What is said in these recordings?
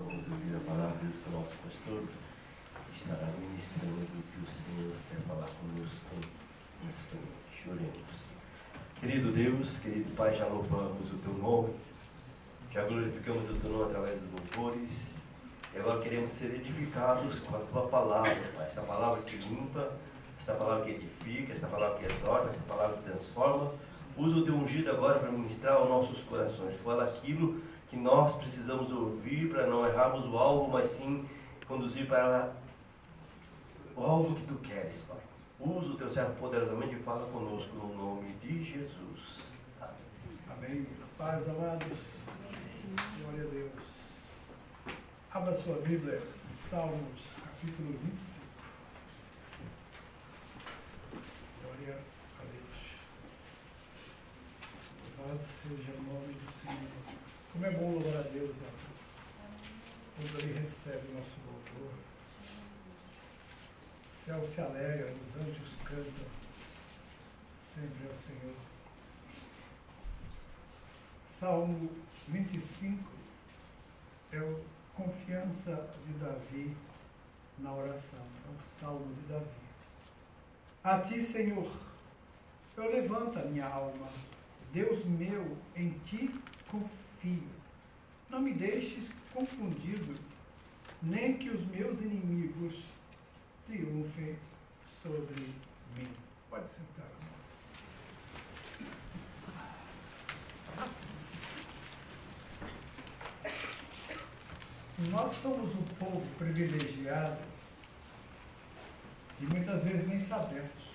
Vamos ouvir a palavra de Deus com o nosso pastor, que estará ministrando o que o Senhor quer falar conosco nesta noite. Oremos. Querido Deus, querido Pai, já louvamos o Teu nome, já glorificamos o Teu nome através dos louvores, e agora queremos ser edificados com a Tua palavra, Pai. Esta palavra que limpa, esta palavra que edifica, esta palavra que exorta, esta palavra que transforma. Usa o Teu ungido agora para ministrar aos nossos corações. Fala aquilo que nós precisamos ouvir para não errarmos o alvo, mas sim conduzir para o alvo que Tu queres, Pai. Usa o Teu servo poderosamente e fala conosco no nome de Jesus. Amém. Amém. Paz, amados. Glória a Deus. Abra sua Bíblia, Salmos, capítulo 25. Glória a Deus. Louvado seja o nome do Senhor. Como é bom louvar a Deus, amados. Quando Ele recebe o nosso louvor. O céu se alegra, os anjos cantam. Sempre ao Senhor. Salmo 25 é a confiança de Davi na oração. É o Salmo de Davi. A Ti, Senhor, eu levanto a minha alma. Deus meu, em Ti confio. Não me deixes confundido, nem que os meus inimigos triunfem sobre mim. Pode sentar, irmãos. Nós somos um povo privilegiado e muitas vezes nem sabemos.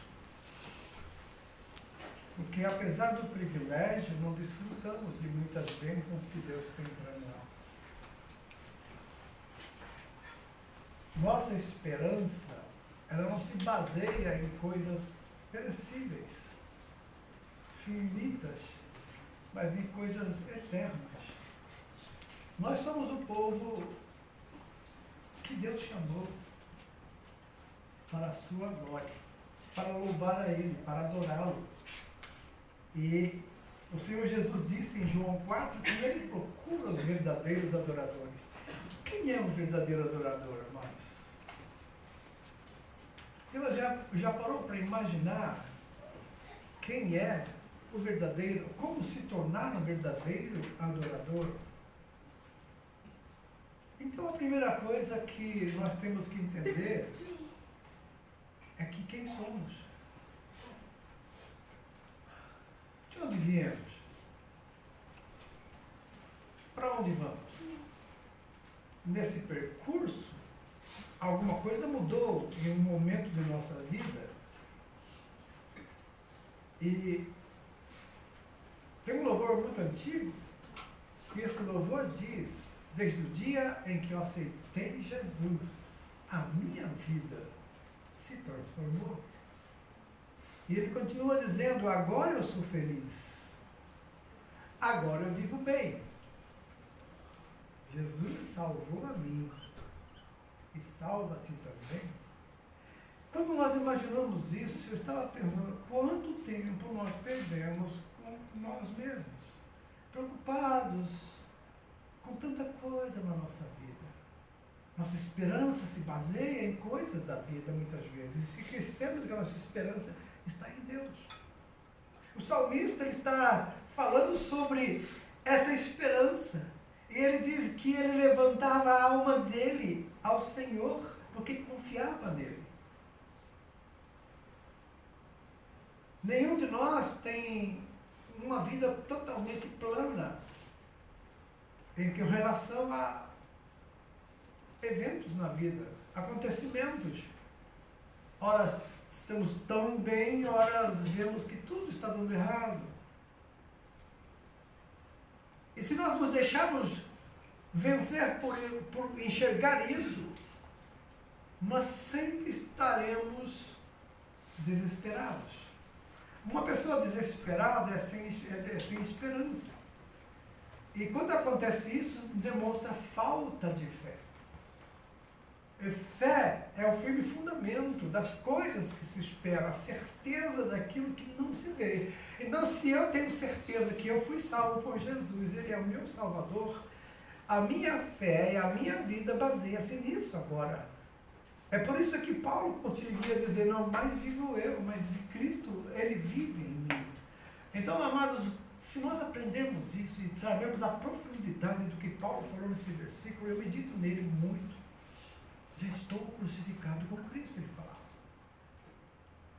Porque apesar do privilégio, não desfrutamos de muitas bênçãos que Deus tem para nós. Nossa esperança, ela não se baseia em coisas perecíveis, finitas, mas em coisas eternas. Nós somos o povo que Deus chamou para a sua glória, para louvar a Ele, para adorá-lo. E o Senhor Jesus disse em João 4 que Ele procura os verdadeiros adoradores. Quem é o verdadeiro adorador, amados? Se você já parou para imaginar quem é o verdadeiro, como se tornar um verdadeiro adorador? Então a primeira coisa que nós temos que entender é que quem somos. De onde viemos? Para onde vamos? Nesse percurso, alguma coisa mudou em um momento de nossa vida. E tem um louvor muito antigo, e esse louvor diz: desde o dia em que eu aceitei Jesus, a minha vida se transformou. E ele continua dizendo: agora eu sou feliz. Agora eu vivo bem. Jesus salvou a mim. E salva-te também. Quando nós imaginamos isso, eu estava pensando quanto tempo nós perdemos com nós mesmos. Preocupados com tanta coisa na nossa vida. Nossa esperança se baseia em coisas da vida muitas vezes. E se esquecemos que a nossa esperança está em Deus. O salmista está falando sobre essa esperança. E ele diz que ele levantava a alma dele ao Senhor porque confiava nele. Nenhum de nós tem uma vida totalmente plana em relação a eventos na vida, acontecimentos. Ora estamos tão bem, ora vemos que tudo está dando errado. E se nós nos deixarmos vencer por enxergar isso, nós sempre estaremos desesperados. Uma pessoa desesperada é sem esperança. E quando acontece isso, demonstra falta de fé. E fé é o firme fundamento das coisas que se esperam, a certeza daquilo que não se vê. Então, se eu tenho certeza que eu fui salvo por Jesus, Ele é o meu Salvador, A minha fé e a minha vida baseia-se nisso agora. É por isso que Paulo conseguia dizer, não, mais vivo eu, mas Cristo, Ele vive em mim. Então, amados, se nós aprendermos isso e sabermos a profundidade do que Paulo falou nesse versículo, eu medito nele muito. Já estou crucificado com Cristo, ele falava.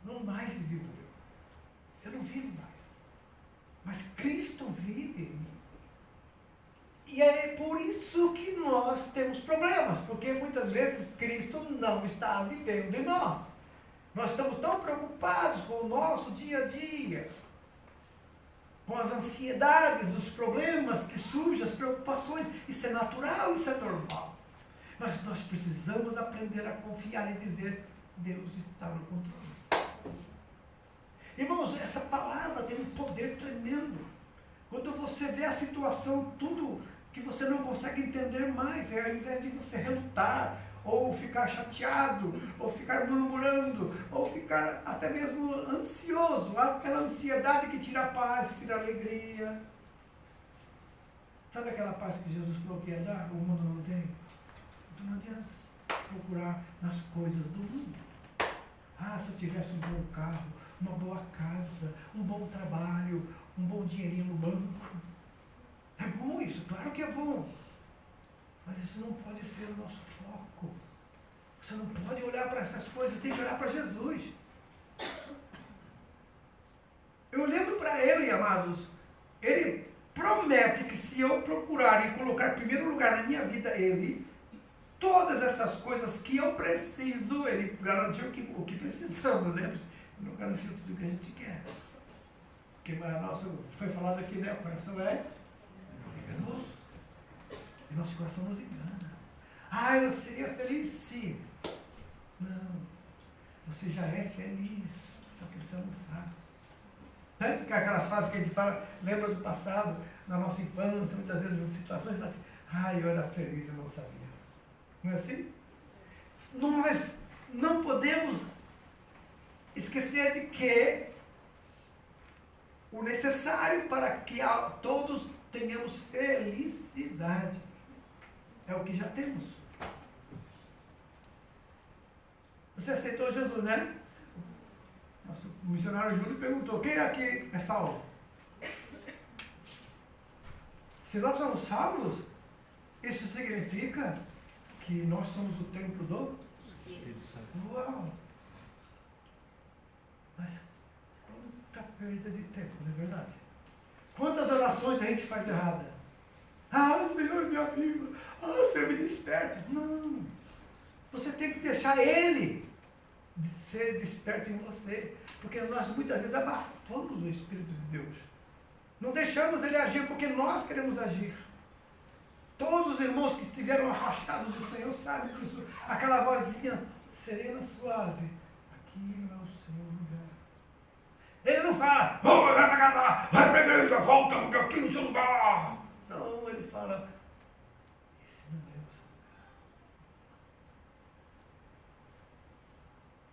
Não mais vivo eu. Eu não vivo mais. Mas Cristo vive em mim. E é por isso que nós temos problemas, porque muitas vezes Cristo não está vivendo em nós. Nós estamos tão preocupados com o nosso dia a dia, com as ansiedades, os problemas que surgem, as preocupações. Isso é natural, isso é normal. Mas nós precisamos aprender a confiar e dizer, Deus está no controle. Irmãos, essa palavra tem um poder tremendo. Quando você vê a situação, tudo que você não consegue entender mais, ao invés de você relutar, ou ficar chateado, ou ficar murmurando, ou ficar até mesmo ansioso, aquela ansiedade que tira a paz, tira a alegria. Sabe aquela paz que Jesus falou que ia dar? O mundo não tem? Então não adianta procurar nas coisas do mundo. Se eu tivesse um bom carro, uma boa casa, um bom trabalho, um bom dinheirinho no banco. É bom isso, claro que é bom. Mas isso não pode ser o nosso foco. Você não pode olhar para essas coisas, tem que olhar para Jesus. Eu lembro para ele, amados, ele promete que se eu procurar e colocar em primeiro lugar na minha vida ele, todas essas coisas que eu preciso, ele garantiu o que precisamos, lembre-se, não garantiu tudo o que a gente quer. Porque foi falado aqui, né? O coração é enganoso. E nosso coração nos engana. Eu seria feliz se. Não. Você já é feliz. Só que você não sabe. Né? Aquelas frases que a gente fala, lembra do passado, na nossa infância, muitas vezes nas situações, fala assim, eu era feliz, eu não sabia. Não é assim? Nós não podemos esquecer de que o necessário para que todos tenhamos felicidade é o que já temos. Você aceitou Jesus, né? Nosso missionário Júlio perguntou, quem aqui é salvo? Se nós somos salvos, isso significa que nós somos o templo do Espírito Santo. Uau! Mas quanta perda de tempo, não é verdade? Quantas orações a gente faz errada? Senhor, me aviva. Senhor, me desperta. Não. Você tem que deixar Ele ser desperto em você. Porque nós muitas vezes abafamos o Espírito de Deus. Não deixamos Ele agir porque nós queremos agir. Todos os irmãos que estiveram afastados do Senhor sabem disso. Aquela vozinha serena, suave. Aqui não é o seu lugar. Ele não fala, vai para casa, vai para a igreja, volta, porque aqui no seu lugar. Não, ele fala, esse não é o seu lugar.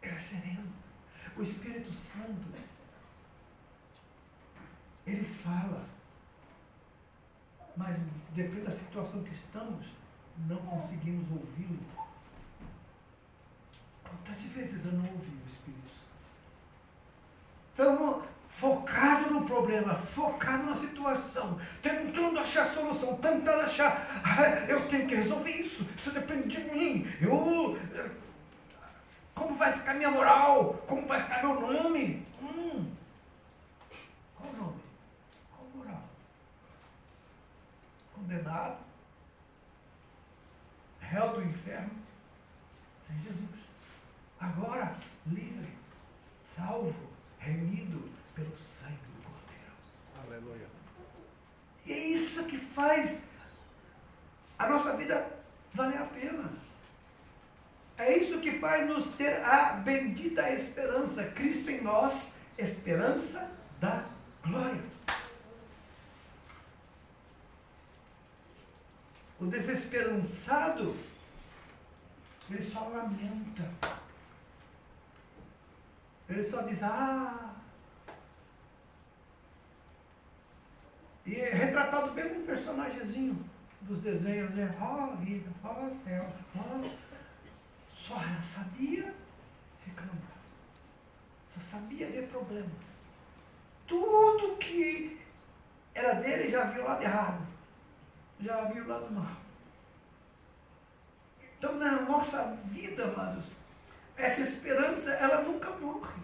Ele é sereno. O Espírito Santo, ele fala, mas depende da situação que estamos, não conseguimos ouvi-lo. Quantas vezes eu não ouvi o Espírito Santo? Então, focado no problema, focado na situação, tentando achar solução, tentando achar, eu tenho que resolver isso depende de mim, como vai ficar minha moral, como vai ficar meu nome? Qual nome? Qual moral? Condenado, réu do inferno, sem Jesus. Agora, livre, salvo, remido pelo sangue do Cordeiro. Aleluia. E é isso que faz a nossa vida valer a pena. É isso que faz nos ter a bendita esperança. Cristo em nós, esperança da glória. O desesperançado, ele só lamenta. Ele só diz, E é retratado bem um personagemzinho dos desenhos, né? Ó vida, ó céu, ó. Só sabia reclamar. Só sabia ver problemas. Tudo que era dele já viu o lado errado. Já viu o lado mal. Então, na nossa vida, amados, essa esperança, ela nunca morre.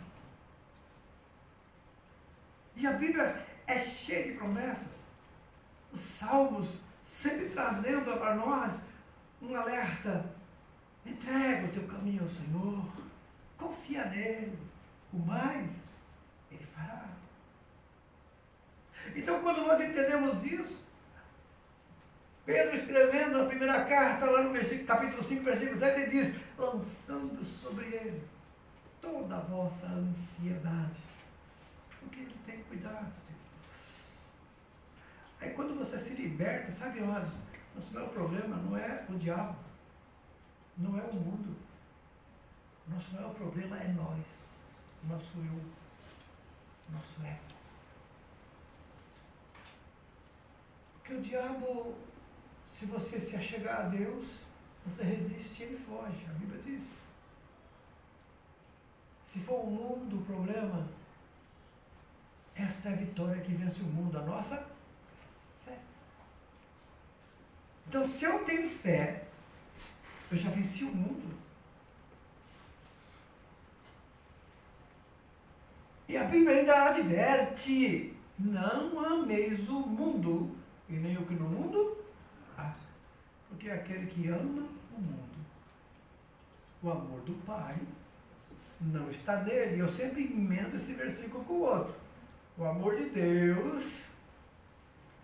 E a Bíblia é cheia de promessas. Os Salmos sempre trazendo para nós um alerta. Entrega o teu caminho ao Senhor. Confia nele. O mais, ele fará. Então, quando nós entendemos isso, Pedro escrevendo a primeira carta, lá no capítulo 5, versículo 7, ele diz, lançando sobre ele toda a vossa ansiedade, porque ele tem cuidado de vós. Aí quando você se liberta, sabe, amados, nosso maior problema não é o diabo, não é o mundo. Nosso maior problema é nós, nosso eu, nosso ego. Porque o diabo, se você se achegar a Deus, você resiste e ele foge. A Bíblia diz. Se for o mundo o problema, esta é a vitória que vence o mundo, a nossa fé. Então, se eu tenho fé, eu já venci o mundo. E a Bíblia ainda adverte, não ameis o mundo, e nem o que no mundo há. Porque aquele que ama o mundo, o amor do Pai não está nele. Eu sempre emendo esse versículo com o outro. O amor de Deus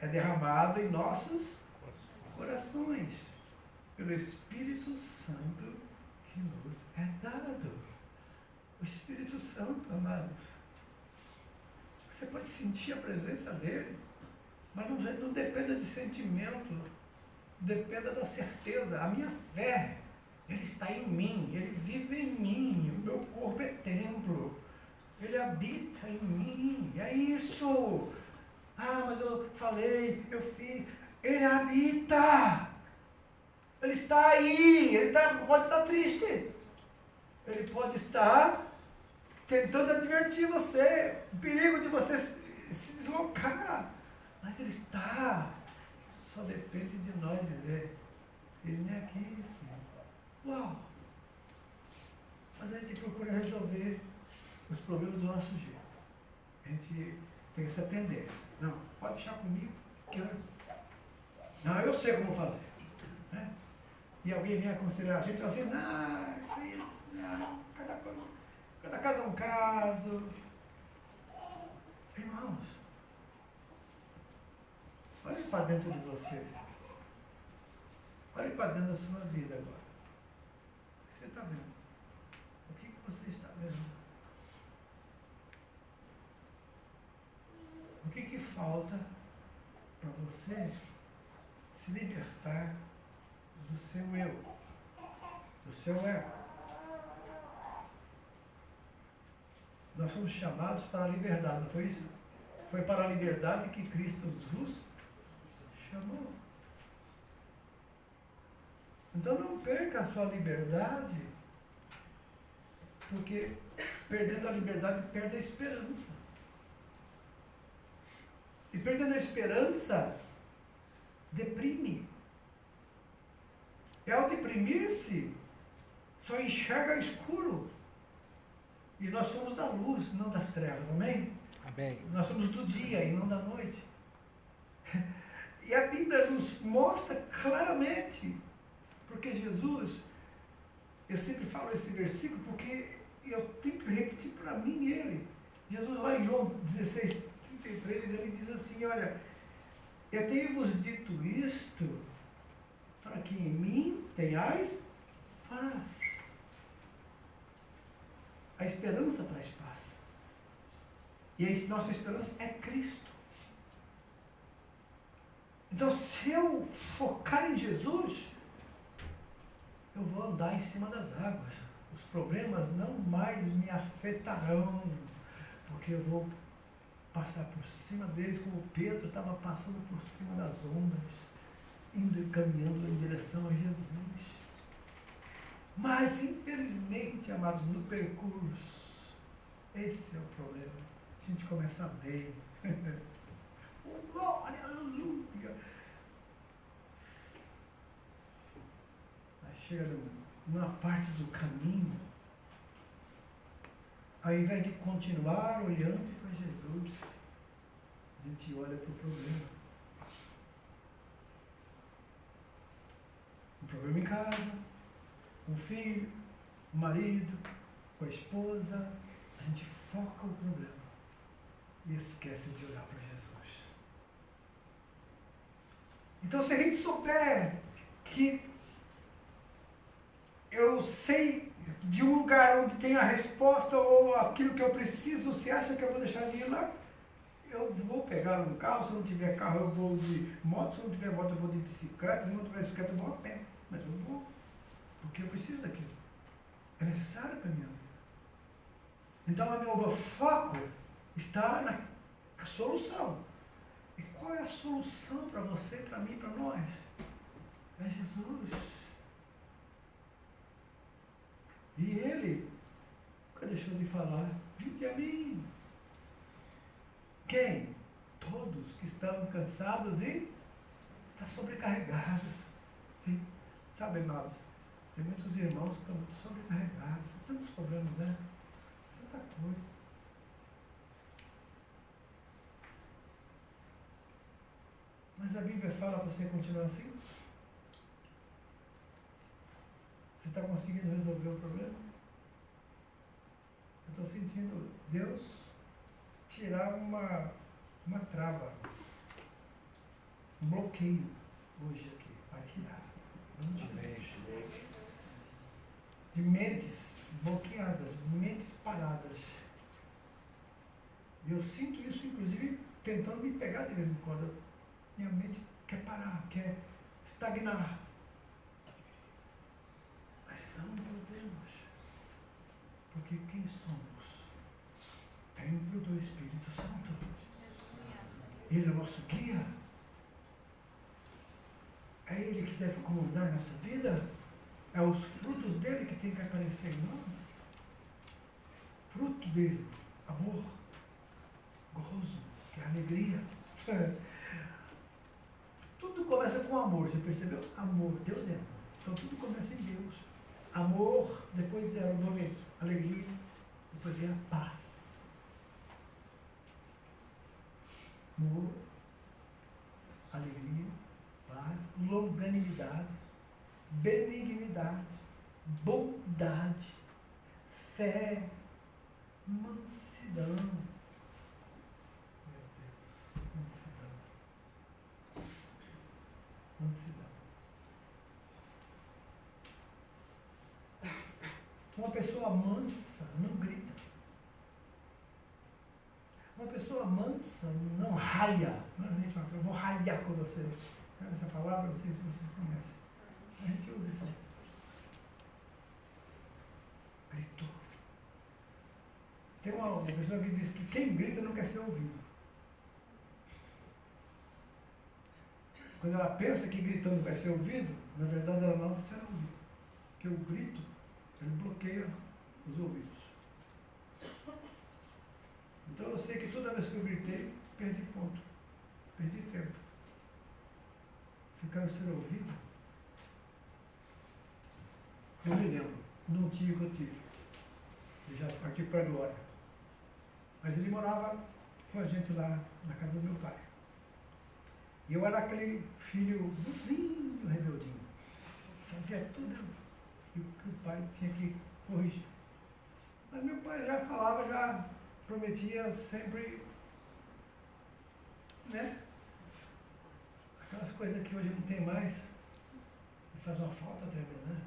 é derramado em nossos corações, pelo Espírito Santo que nos é dado. O Espírito Santo, amados. Você pode sentir a presença dele, mas não dependa de sentimento, dependa da certeza. A minha fé, ele está em mim, ele vive em mim, o meu corpo é templo, ele habita em mim, é isso. Ah, mas eu falei, eu fiz, ele habita, ele está aí, pode estar triste, ele pode estar tentando advertir você, o perigo de você se deslocar, mas ele está, só depende de nós dizer, ele é aqui, Senhor. Uau! Mas a gente procura resolver os problemas do nosso jeito. A gente tem essa tendência. Não, pode deixar comigo, que eu resolvo. Não, eu sei como fazer. Né? E alguém vem aconselhar a gente assim, não, isso aí, não, cada caso é um caso. Irmãos, olhe para dentro de você. Olhe para dentro da sua vida agora. O que você está vendo? O que você está vendo? O que falta para você se libertar do seu eu, do seu ego? Nós somos chamados para a liberdade, não foi isso? Foi para a liberdade que Cristo nos chamou. Então não perca a sua liberdade, porque perdendo a liberdade perde a esperança. E perdendo a esperança, deprime. E ao deprimir-se, só enxerga escuro. E nós somos da luz, não das trevas, amém? Amém. Nós somos do dia e não da noite. E a Bíblia nos mostra claramente, porque Jesus, eu sempre falo esse versículo porque eu tenho que repetir para mim ele. Jesus lá em João 16:33, ele diz assim, olha, eu tenho-vos dito isto, para que em mim tenhais paz. A esperança traz paz. E a nossa esperança é Cristo. Então, se eu focar em Jesus, eu vou andar em cima das águas. Os problemas não mais me afetarão, porque eu vou passar por cima deles como Pedro estava passando por cima das ondas. indo e caminhando em direção a Jesus. Mas, infelizmente, amados, no percurso, esse é o problema. Se a gente começar bem, oh, glória, aleluia. Aí chega numa parte do caminho, ao invés de continuar olhando para Jesus, a gente olha para o problema. Um problema em casa, um filho, um marido, com a esposa, a gente foca o problema e esquece de olhar para Jesus. Então, se a gente souber que eu sei de um lugar onde tem a resposta ou aquilo que eu preciso, você acha que eu vou deixar de ir lá? Eu vou pegar um carro, se não tiver carro eu vou de moto, se não tiver moto eu vou de bicicleta, se não tiver bicicleta eu vou a pé. Mas eu vou, porque eu preciso daquilo. É necessário para mim. Então, o meu foco está na solução. E qual é a solução para você, para mim, para nós? É Jesus. E Ele nunca deixou de falar: vinde a mim. Quem? Todos que estão cansados e estão sobrecarregados. Sabe, amados, tem muitos irmãos que estão sobrecarregados, tem tantos problemas, né? Tanta coisa. Mas a Bíblia fala para você continuar assim? Você está conseguindo resolver o problema? Eu estou sentindo Deus tirar uma trava, um bloqueio hoje aqui. Vai tirar. De mentes bloqueadas, mentes paradas. E eu sinto isso, inclusive, tentando me pegar de vez em quando. Minha mente quer parar, quer estagnar. Mas não podemos. Porque quem somos? Templo do Espírito Santo. Ele é o nosso guia. É Ele que deve comandar nossa vida. É os frutos dele que tem que aparecer em nós. Fruto dele, amor, gozo, que é alegria. Tudo começa com amor, já percebeu? Amor, Deus é amor. Então tudo começa em Deus. Amor, depois der o nome alegria, depois vem a paz. Amor, alegria, paz, longanimidade, benignidade, bondade, fé, mansidão. Meu Deus, mansidão. Mansidão. Uma pessoa mansa não grita. Uma pessoa mansa não raia. Não é isso, eu vou raiar com você. Essa palavra, não sei se vocês conhecem. A gente usa isso. Gritou. Tem uma pessoa que diz que quem grita não quer ser ouvido. Quando ela pensa que gritando vai ser ouvido, na verdade ela não vai ser ouvida. Porque o grito, ele bloqueia os ouvidos. Então eu sei que toda vez que eu gritei, perdi ponto. Perdi tempo. Se eu quero ser ouvido, eu me lembro de um tio que eu tive. Ele já partiu para a glória. Mas ele morava com a gente lá na casa do meu pai. E eu era aquele filho bonzinho, rebeldinho. Fazia tudo o que o pai tinha que corrigir. Mas meu pai já falava, já prometia sempre, né? Aquelas coisas que hoje não tem mais. E faz uma falta tremenda, né?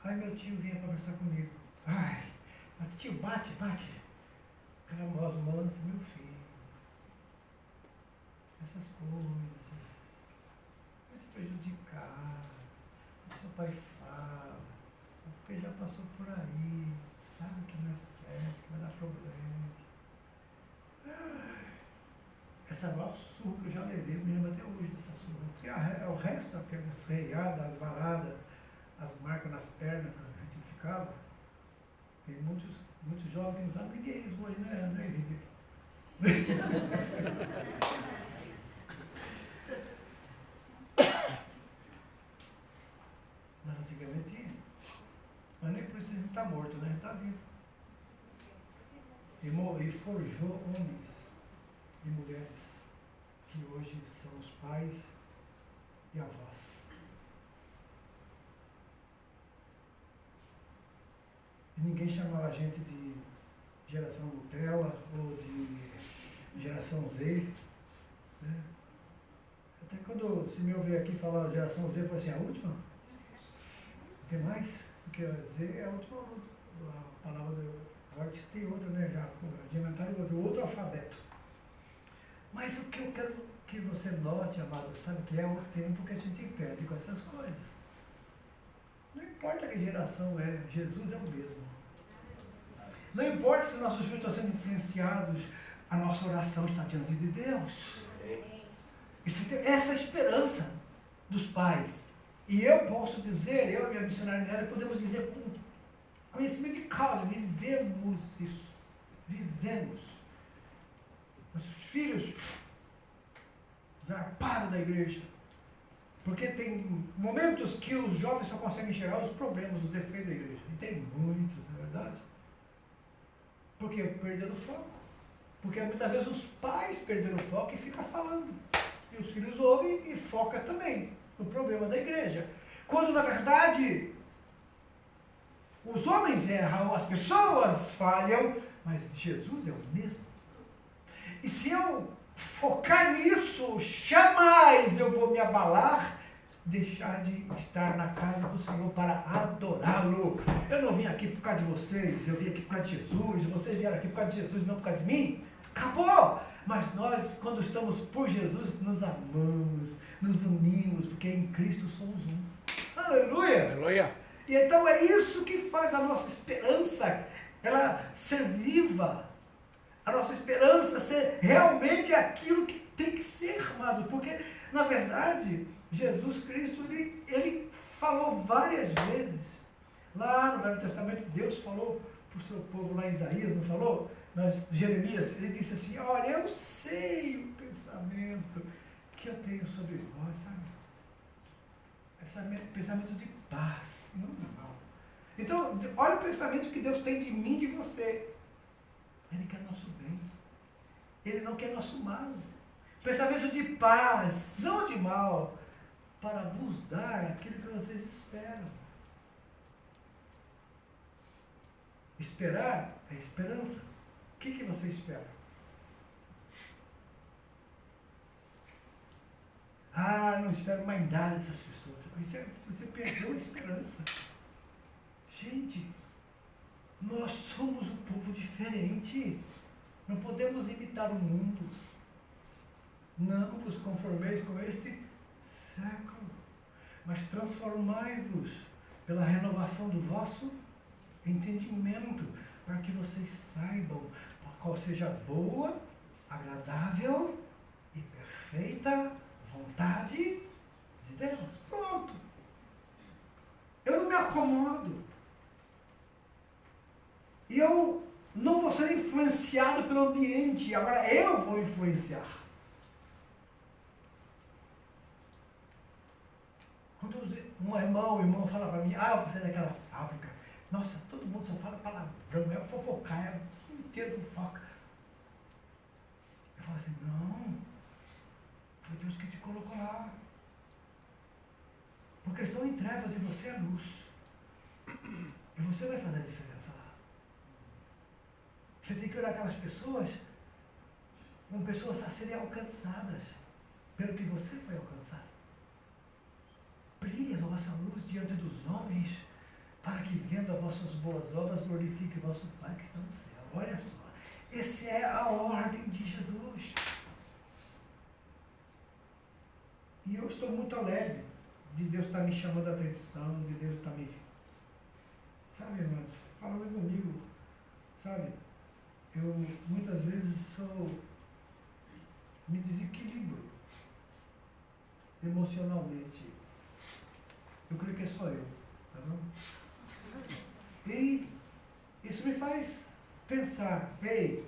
Aí meu tio vinha conversar comigo. Ai, mas tio, bate. Aquela voz mansa, meu filho. Essas coisas vai te prejudicar. O seu pai fala, porque já passou por aí, sabe que não é certo, que vai dar problema. Ai, Essa é a maior surra que eu já levei, eu me lembro até hoje dessa surra. Porque o resto, aquelas reiadas, as varadas, as marcas nas pernas que a gente ficava, tem muitos jovens amiguinhos hoje, né, Henrique? Mas antigamente tinha. Mas nem precisa estar morto, né? Está vivo. E forjou homens e mulheres que hoje são os pais e avós. E ninguém chamava a gente de geração Nutella ou de geração Z. Né? Até quando o Simeão veio aqui falar geração Z, foi assim, a última? Não tem mais? Porque a Z é a última, a palavra do... Agora tem outra, né? Já inventaram outro alfabeto. Mas o que eu quero que você note, amado, sabe que é o tempo que a gente perde com essas coisas. Não importa que geração é, Jesus é o mesmo. Não importa se nossos filhos estão sendo influenciados, a nossa oração está diante de Deus. Essa é a esperança dos pais. E eu posso dizer, eu e a minha missionária, podemos dizer com conhecimento de causa, vivemos isso. Vivemos. Nossos filhos zarparam da igreja. Porque tem momentos que os jovens só conseguem enxergar os problemas, os defeitos da igreja. E tem muitos, na verdade. Porque perderam o foco. Porque muitas vezes os pais perderam o foco e ficam falando. E os filhos ouvem e focam também no problema da igreja. Quando, na verdade, os homens erram, as pessoas falham, mas Jesus é o mesmo. E se eu focar nisso, jamais eu vou me abalar, deixar de estar na casa do Senhor para adorá-lo. Eu não vim aqui por causa de vocês, eu vim aqui por causa de Jesus, vocês vieram aqui por causa de Jesus, não por causa de mim. Acabou! Mas nós, quando estamos por Jesus, nos amamos, nos unimos, porque em Cristo somos um. Aleluia! Aleluia! E então é isso que faz a nossa esperança, ela ser viva. A nossa esperança ser realmente aquilo que tem que ser, amado. Porque, na verdade, Jesus Cristo, ele falou várias vezes. Lá no Velho Testamento, Deus falou para o seu povo lá em Isaías, não falou? Mas Jeremias, ele disse assim, olha, eu sei o pensamento que eu tenho sobre vós, sabe? Pensamento de paz, não de mal. Então, olha o pensamento que Deus tem de mim e de você. Ele quer nosso bem. Ele não quer nosso mal. Pensamento de paz, não de mal, para vos dar aquilo que vocês esperam. Esperar é esperança. O que você espera? Ah, não espero mais nada dessas pessoas. Você perdeu a esperança. Gente, nós somos um povo diferente. Não podemos imitar o mundo. Não vos conformeis com este século, mas transformai-vos pela renovação do vosso entendimento, para que vocês saibam qual seja a boa, agradável e perfeita vontade de Deus. Pronto. Eu não me acomodo. E eu não vou ser influenciado pelo ambiente. Agora eu vou influenciar. Quando um irmão fala para mim, eu vou sair daquela fábrica. Nossa, todo mundo só fala palavrão, é fofocar, é o dia inteiro fofoca. Eu falo assim, não, foi Deus que te colocou lá. Porque estão em trevas e você é luz. E você vai fazer a diferença lá. Você tem que olhar aquelas pessoas como pessoas a serem alcançadas pelo que você foi alcançado. Brilhe a vossa luz diante dos homens, para que, vendo as vossas boas obras, glorifique o vosso Pai que está no céu. Olha só, essa é a ordem de Jesus. E eu estou muito alegre de Deus estar me chamando a atenção, de Deus estar me, sabe, irmãos, falando comigo, sabe? Eu muitas vezes sou me desequilibro emocionalmente. Eu creio que é só eu, tá bom? E isso me faz pensar, ei,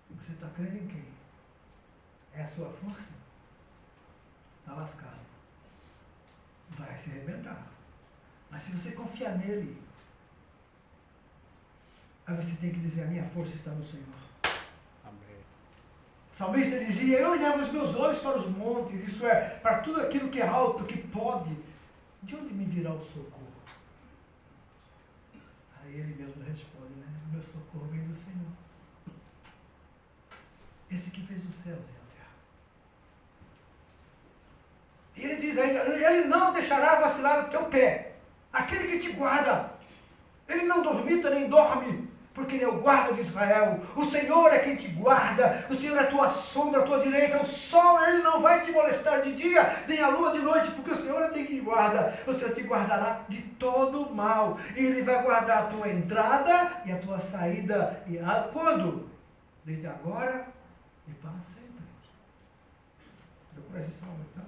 você está crendo em quem? É a sua força? Está lascado. Vai se arrebentar. Mas se você confiar nele, aí você tem que dizer, a minha força está no Senhor. Amém. O salmista dizia, eu olhava os meus olhos para os montes, isso é, para tudo aquilo que é alto, que pode. De onde me virá o socorro? Aí ele mesmo responde, né? Meu socorro vem do Senhor. Esse que fez os céus e a terra. E ele diz ainda, ele não deixará vacilar o teu pé. Aquele que te guarda. Ele não dormita nem dorme, porque ele é o guarda de Israel. O Senhor é quem te guarda. O Senhor é a tua sombra, a tua direita. O sol, ele não vai te molestar de dia, nem a lua de noite, porque o Senhor é quem te guarda. O Senhor te guardará de todo mal. E ele vai guardar a tua entrada e a tua saída. E quando? Desde agora e para sempre. Procura esse salmo, então.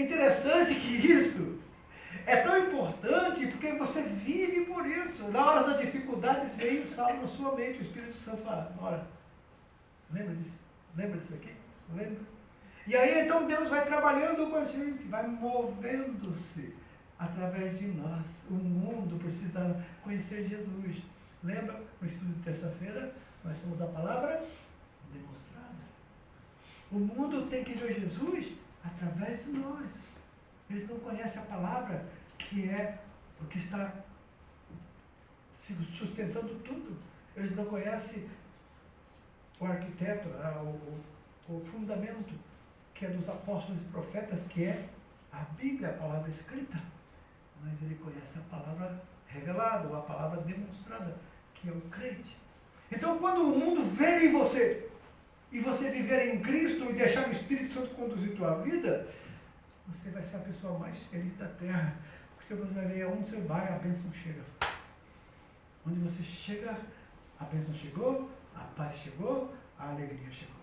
Interessante que isso é tão importante porque você vive por isso. Na hora das dificuldades vem o salmo na sua mente. O Espírito Santo fala, olha, lembra disso? Lembra disso aqui? Lembra? E aí então Deus vai trabalhando com a gente, vai movendo-se através de nós. O mundo precisa conhecer Jesus. Lembra no estudo de terça-feira? Nós somos a palavra demonstrada. O mundo tem que ver Jesus através de nós. Eles não conhecem a palavra que é o que está sustentando tudo. Eles não conhecem o arquiteto, o fundamento que é dos apóstolos e profetas, que é a Bíblia, a palavra escrita. Mas ele conhece a palavra revelada, ou a palavra demonstrada, que é o crente. Então, quando o mundo vê em você, e você viver em Cristo e deixar o Espírito Santo conduzir a tua vida, você vai ser a pessoa mais feliz da terra. Porque você vai ver aonde você vai, a bênção chega. Onde você chega, a bênção chegou, a paz chegou, a alegria chegou.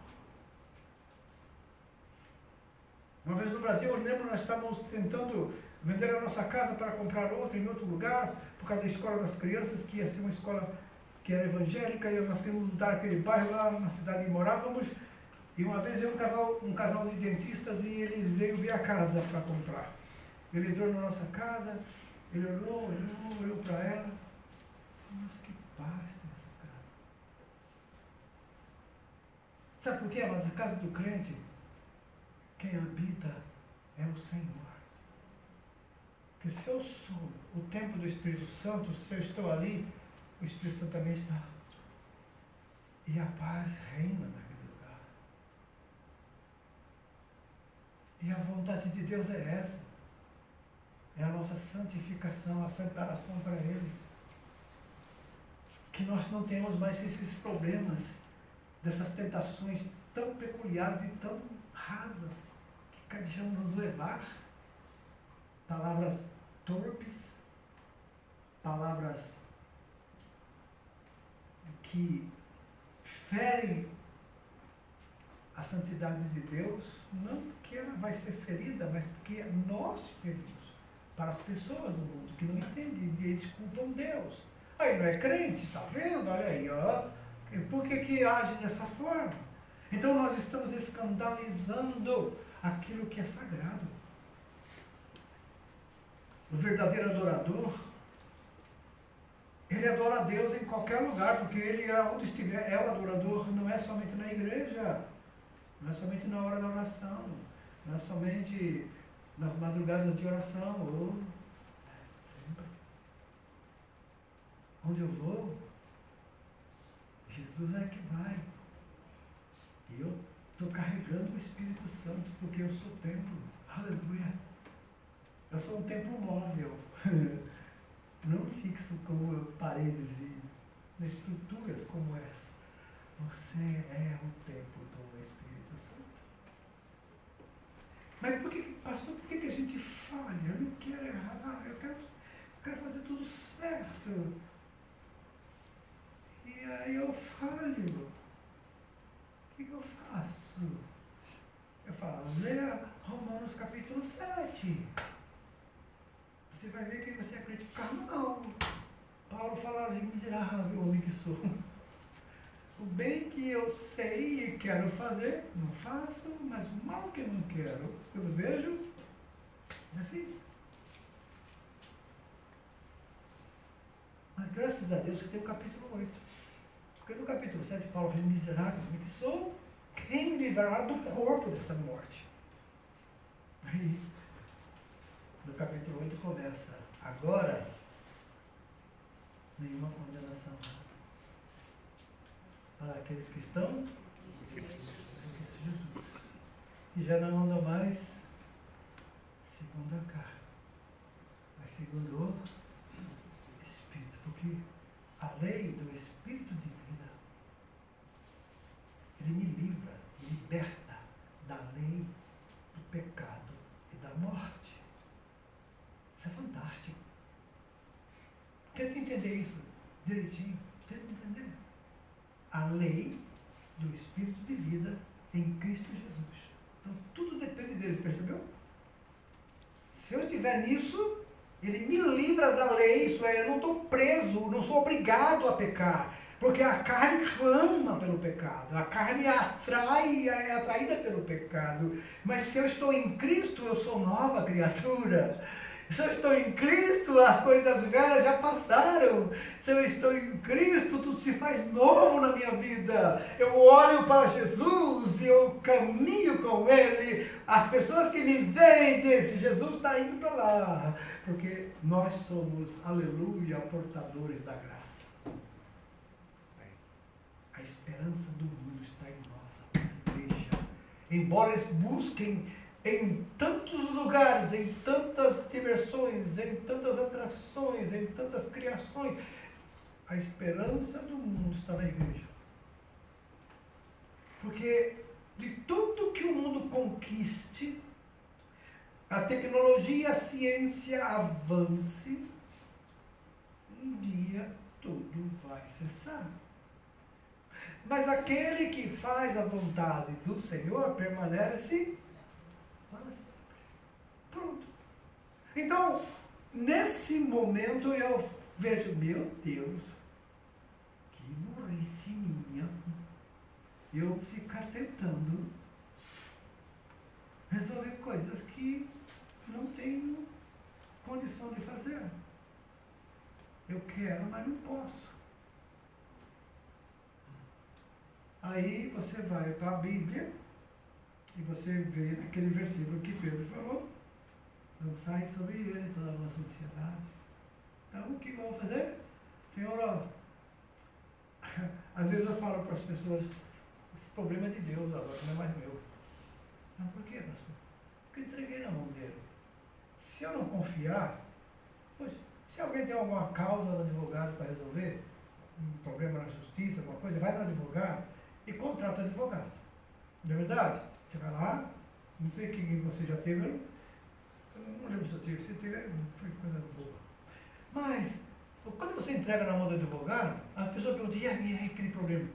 Uma vez no Brasil, eu lembro, nós estávamos tentando vender a nossa casa para comprar outra em outro lugar, por causa da escola das crianças, que ia ser uma escola que era evangélica, e nós queríamos mudar aquele bairro lá na cidade que morávamos. E uma vez veio um casal de dentistas e ele veio ver a casa para comprar. Ele entrou na nossa casa, ele olhou para ela. Nossa, que paz tem essa casa. Sabe por quê? Mas a casa do crente, quem habita é o Senhor. Porque se eu sou o templo do Espírito Santo, se eu estou ali, o Espírito Santo também está. E a paz reina naquele lugar. E a vontade de Deus é essa. É a nossa santificação, a separação para Ele. Que nós não tenhamos mais esses problemas, dessas tentações tão peculiares e tão rasas, que deixam nos levar. Palavras torpes, palavras que ferem a santidade de Deus, não porque ela vai ser ferida, mas porque nós ferimos para as pessoas do mundo que não entendem e desculpam Deus. Aí não é crente, está vendo? Olha aí, ó. Por que age dessa forma? Então nós estamos escandalizando aquilo que é sagrado. O verdadeiro adorador, ele adora a Deus em qualquer lugar, porque ele, onde estiver, é o adorador, não é somente na igreja, não é somente na hora da oração, não é somente nas madrugadas de oração, ou sempre. Onde eu vou, Jesus é que vai. E eu estou carregando o Espírito Santo, porque eu sou templo. Aleluia. Eu sou um templo móvel. Não fixo como paredes e estruturas como essa. Você é o templo do Espírito Santo. Mas pastor, por que a gente falha? Eu não quero errar, eu quero fazer tudo certo. E aí eu falho. O que eu faço? Eu falo, leia Romanos capítulo 7. Você vai ver que você é criticar mal. Paulo fala, miserável homem que sou. O bem que eu sei e quero fazer, não faço, mas o mal que eu não quero, eu vejo, já fiz. Mas graças a Deus que tem o capítulo 8. Porque no capítulo 7 Paulo diz, miserável homem que sou, quem me livrará do corpo dessa morte? Aí, no capítulo 8 começa, agora, nenhuma condenação para aqueles que estão em Cristo Jesus, que já não andam mais segundo a carne, mas segundo o Espírito, porque a lei do Espírito de vida, ele me livra, me liberta da lei do pecado e da morte. Isso é fantástico. Tenta entender isso direitinho, tenta entender. A lei do Espírito de vida em Cristo Jesus. Então tudo depende dele, percebeu? Se eu estiver nisso, ele me livra da lei, isso é, eu não estou preso, não sou obrigado a pecar, porque a carne clama pelo pecado, a carne atrai, é atraída pelo pecado, mas se eu estou em Cristo, eu sou nova criatura. Se eu estou em Cristo, as coisas velhas já passaram. Se eu estou em Cristo, tudo se faz novo na minha vida. Eu olho para Jesus e eu caminho com Ele. As pessoas que me veem dizem, Jesus está indo para lá. Porque nós somos, aleluia, portadores da graça. A esperança do mundo está em nós, a igreja. Embora eles busquem em tantos lugares, em tantas diversões, em tantas atrações, em tantas criações, a esperança do mundo está na igreja. Porque de tudo que o mundo conquiste, a tecnologia, a ciência avance, um dia tudo vai cessar. Mas aquele que faz a vontade do Senhor permanece para sempre. Pronto. Então, nesse momento eu vejo, meu Deus, que burrice minha, eu ficar tentando resolver coisas que não tenho condição de fazer. Eu quero, mas não posso. Aí você vai para a Bíblia e você vê naquele versículo que Pedro falou, lançai sobre ele toda a nossa ansiedade. Então, o que eu vou fazer? Senhor, ó, às vezes eu falo para as pessoas, esse problema é de Deus agora, não é mais meu. Não, por quê, pastor? Porque eu entreguei na mão dele. Se eu não confiar, pois, se alguém tem alguma causa no advogado para resolver, um problema na justiça, alguma coisa, vai no advogado e contrata advogado. Não é verdade? Você vai lá, não sei quem você já teve, eu não lembro se eu tive, se tiver, foi coisa boa. Mas, quando você entrega na mão do advogado, a pessoa pergunta, e aí, aquele problema?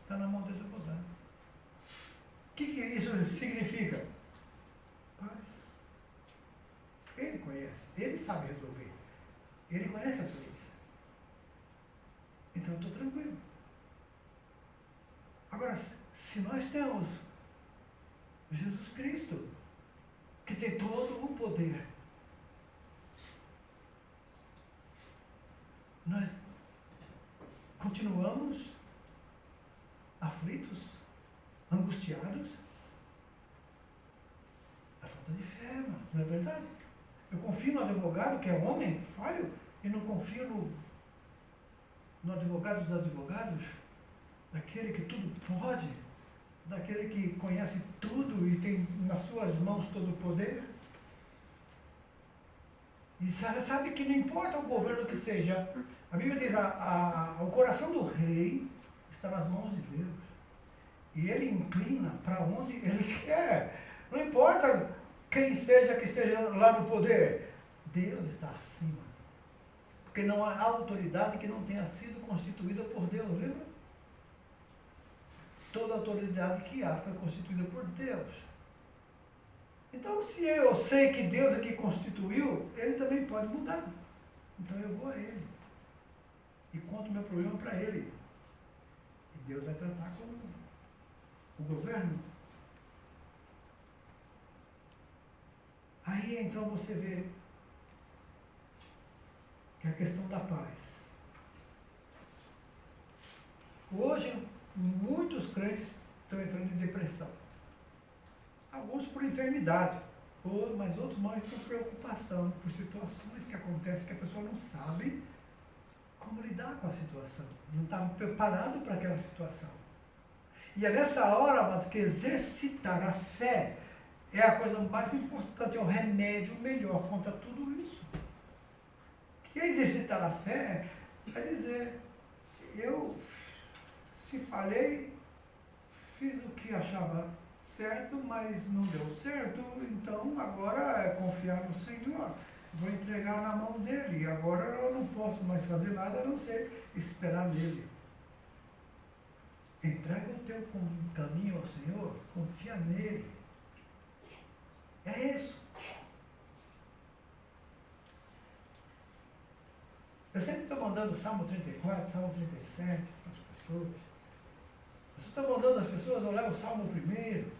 Está na mão do advogado. O que isso significa? Paz. Ele conhece, ele sabe resolver. Ele conhece as leis. Então eu estou tranquilo. Agora, se nós temos Jesus Cristo, que tem todo o poder, nós continuamos aflitos, angustiados, a falta de fé, não é verdade? Eu confio no advogado, que é homem, falho, e não confio no advogado dos advogados, daquele que tudo pode, daquele que conhece tudo e tem nas suas mãos todo o poder. E sabe que não importa o governo que seja, a Bíblia diz, o coração do rei está nas mãos de Deus. E ele inclina para onde ele quer. Não importa quem seja que esteja lá no poder, Deus está acima. Porque não há autoridade que não tenha sido constituída por Deus, lembra? toda autoridade que há foi constituída por Deus. Então, se eu sei que Deus é que constituiu, Ele também pode mudar. Então eu vou a Ele e conto o meu problema para Ele. E Deus vai tratar com o governo. Aí então você vê que é a questão da paz. Hoje, muitos crentes estão entrando em depressão. Alguns por enfermidade, mas outros mais por preocupação, por situações que acontecem que a pessoa não sabe como lidar com a situação. Não está preparado para aquela situação. E é nessa hora, amados, que exercitar a fé é a coisa mais importante, é o remédio melhor contra tudo isso. Que exercitar a fé é dizer, eu, se falhei, fiz o que achava certo, mas não deu certo, então agora é confiar no Senhor. Vou entregar na mão dele, agora eu não posso mais fazer nada a não ser esperar nele. Entrega o teu caminho ao Senhor, confia nele. É isso. Eu sempre estou mandando Salmo 34, Salmo 37 para as pessoas. Eu estou mandando as pessoas olhar o Salmo 1.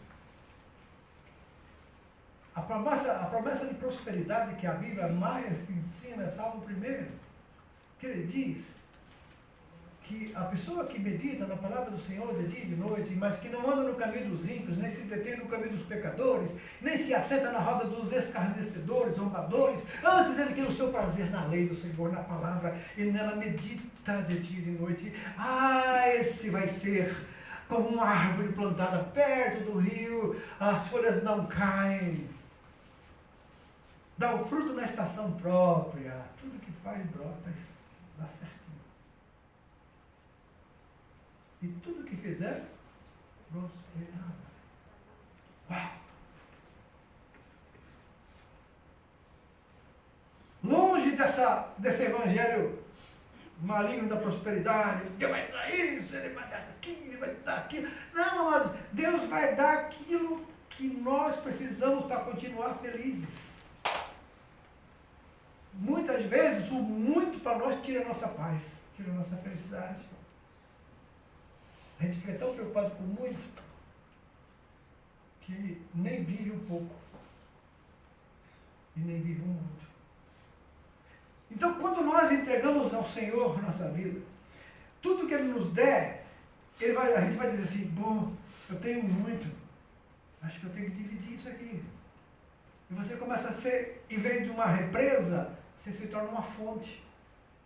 A promessa de prosperidade que a Bíblia mais ensina é Salmo 1, que ele diz que a pessoa que medita na palavra do Senhor de dia e de noite, mas que não anda no caminho dos ímpios, nem se detém no caminho dos pecadores, nem se assenta na roda dos escarnecedores, zombadores, antes ele tem o seu prazer na lei do Senhor, na palavra, e nela medita de dia e de noite. Esse vai ser como uma árvore plantada perto do rio, as folhas não caem, dá o fruto na estação própria, tudo que faz brota, dá certinho. E tudo que fizer, prosperará. Uau! Longe desse evangelho maligno da prosperidade, Deus vai dar isso, Ele vai dar aquilo, Ele vai dar aquilo. Não, mas Deus vai dar aquilo que nós precisamos para continuar felizes. Muitas vezes, o muito para nós tira a nossa paz, tira a nossa felicidade. A gente fica tão preocupado com muito que nem vive um pouco e nem vive um muito. Então, quando nós entregamos ao Senhor nossa vida, tudo que Ele nos der, a gente vai dizer assim, bom, eu tenho muito, acho que eu tenho que dividir isso aqui. E você começa a ser, em vez de uma represa, você se torna uma fonte.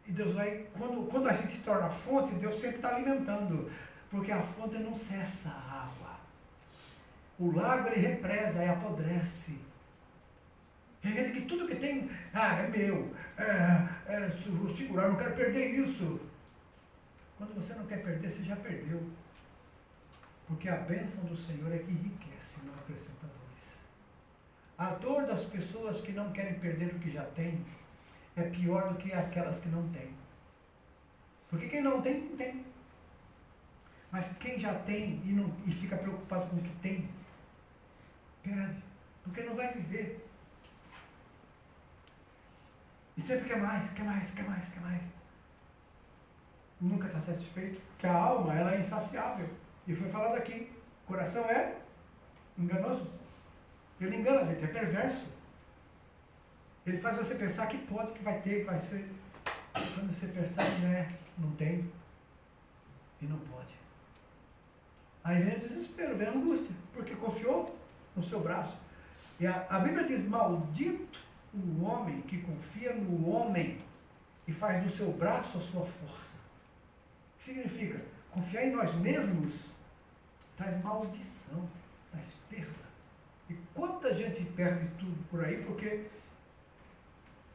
E Deus vai, quando a gente se torna fonte, Deus sempre está alimentando. Porque a fonte não cessa a água. O lago ele represa e apodrece. Tem gente que tudo que tem, é meu, vou segurar, não quero perder isso. Quando você não quer perder, você já perdeu. Porque a bênção do Senhor é que enriquece, não acrescenta dores. A dor das pessoas que não querem perder o que já tem é pior do que aquelas que não têm. Porque quem não tem, não tem. Mas quem já tem e fica preocupado com o que tem, perde, porque não vai viver. E sempre quer mais, quer mais, quer mais, quer mais. Nunca está satisfeito, porque a alma ela é insaciável. E foi falado aqui, o coração é enganoso. Ele engana a gente, é perverso. Ele faz você pensar que pode, que vai ter, que vai ser. Quando você percebe, não tem e não pode. Aí vem o desespero, vem a angústia, porque confiou no seu braço. E a Bíblia diz, maldito o homem que confia no homem e faz do seu braço a sua força. O que significa? Confiar em nós mesmos traz maldição, traz perda. E quanta gente perde tudo por aí porque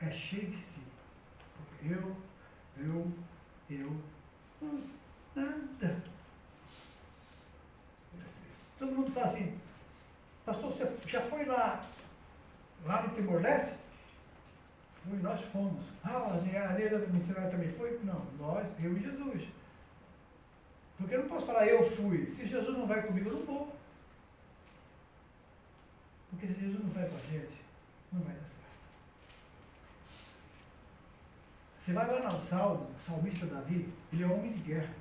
é cheio de si. Eu, nada. Todo mundo fala assim, pastor, você já foi lá no Timor-Leste? Fui, nós fomos. A Neida do missionário também foi? Não, eu e Jesus. Porque eu não posso falar, eu fui. Se Jesus não vai comigo, eu não vou. Porque se Jesus não vai com a gente, não vai dar certo. Você vai lá no Salmo, o salmista Davi, ele é homem de guerra.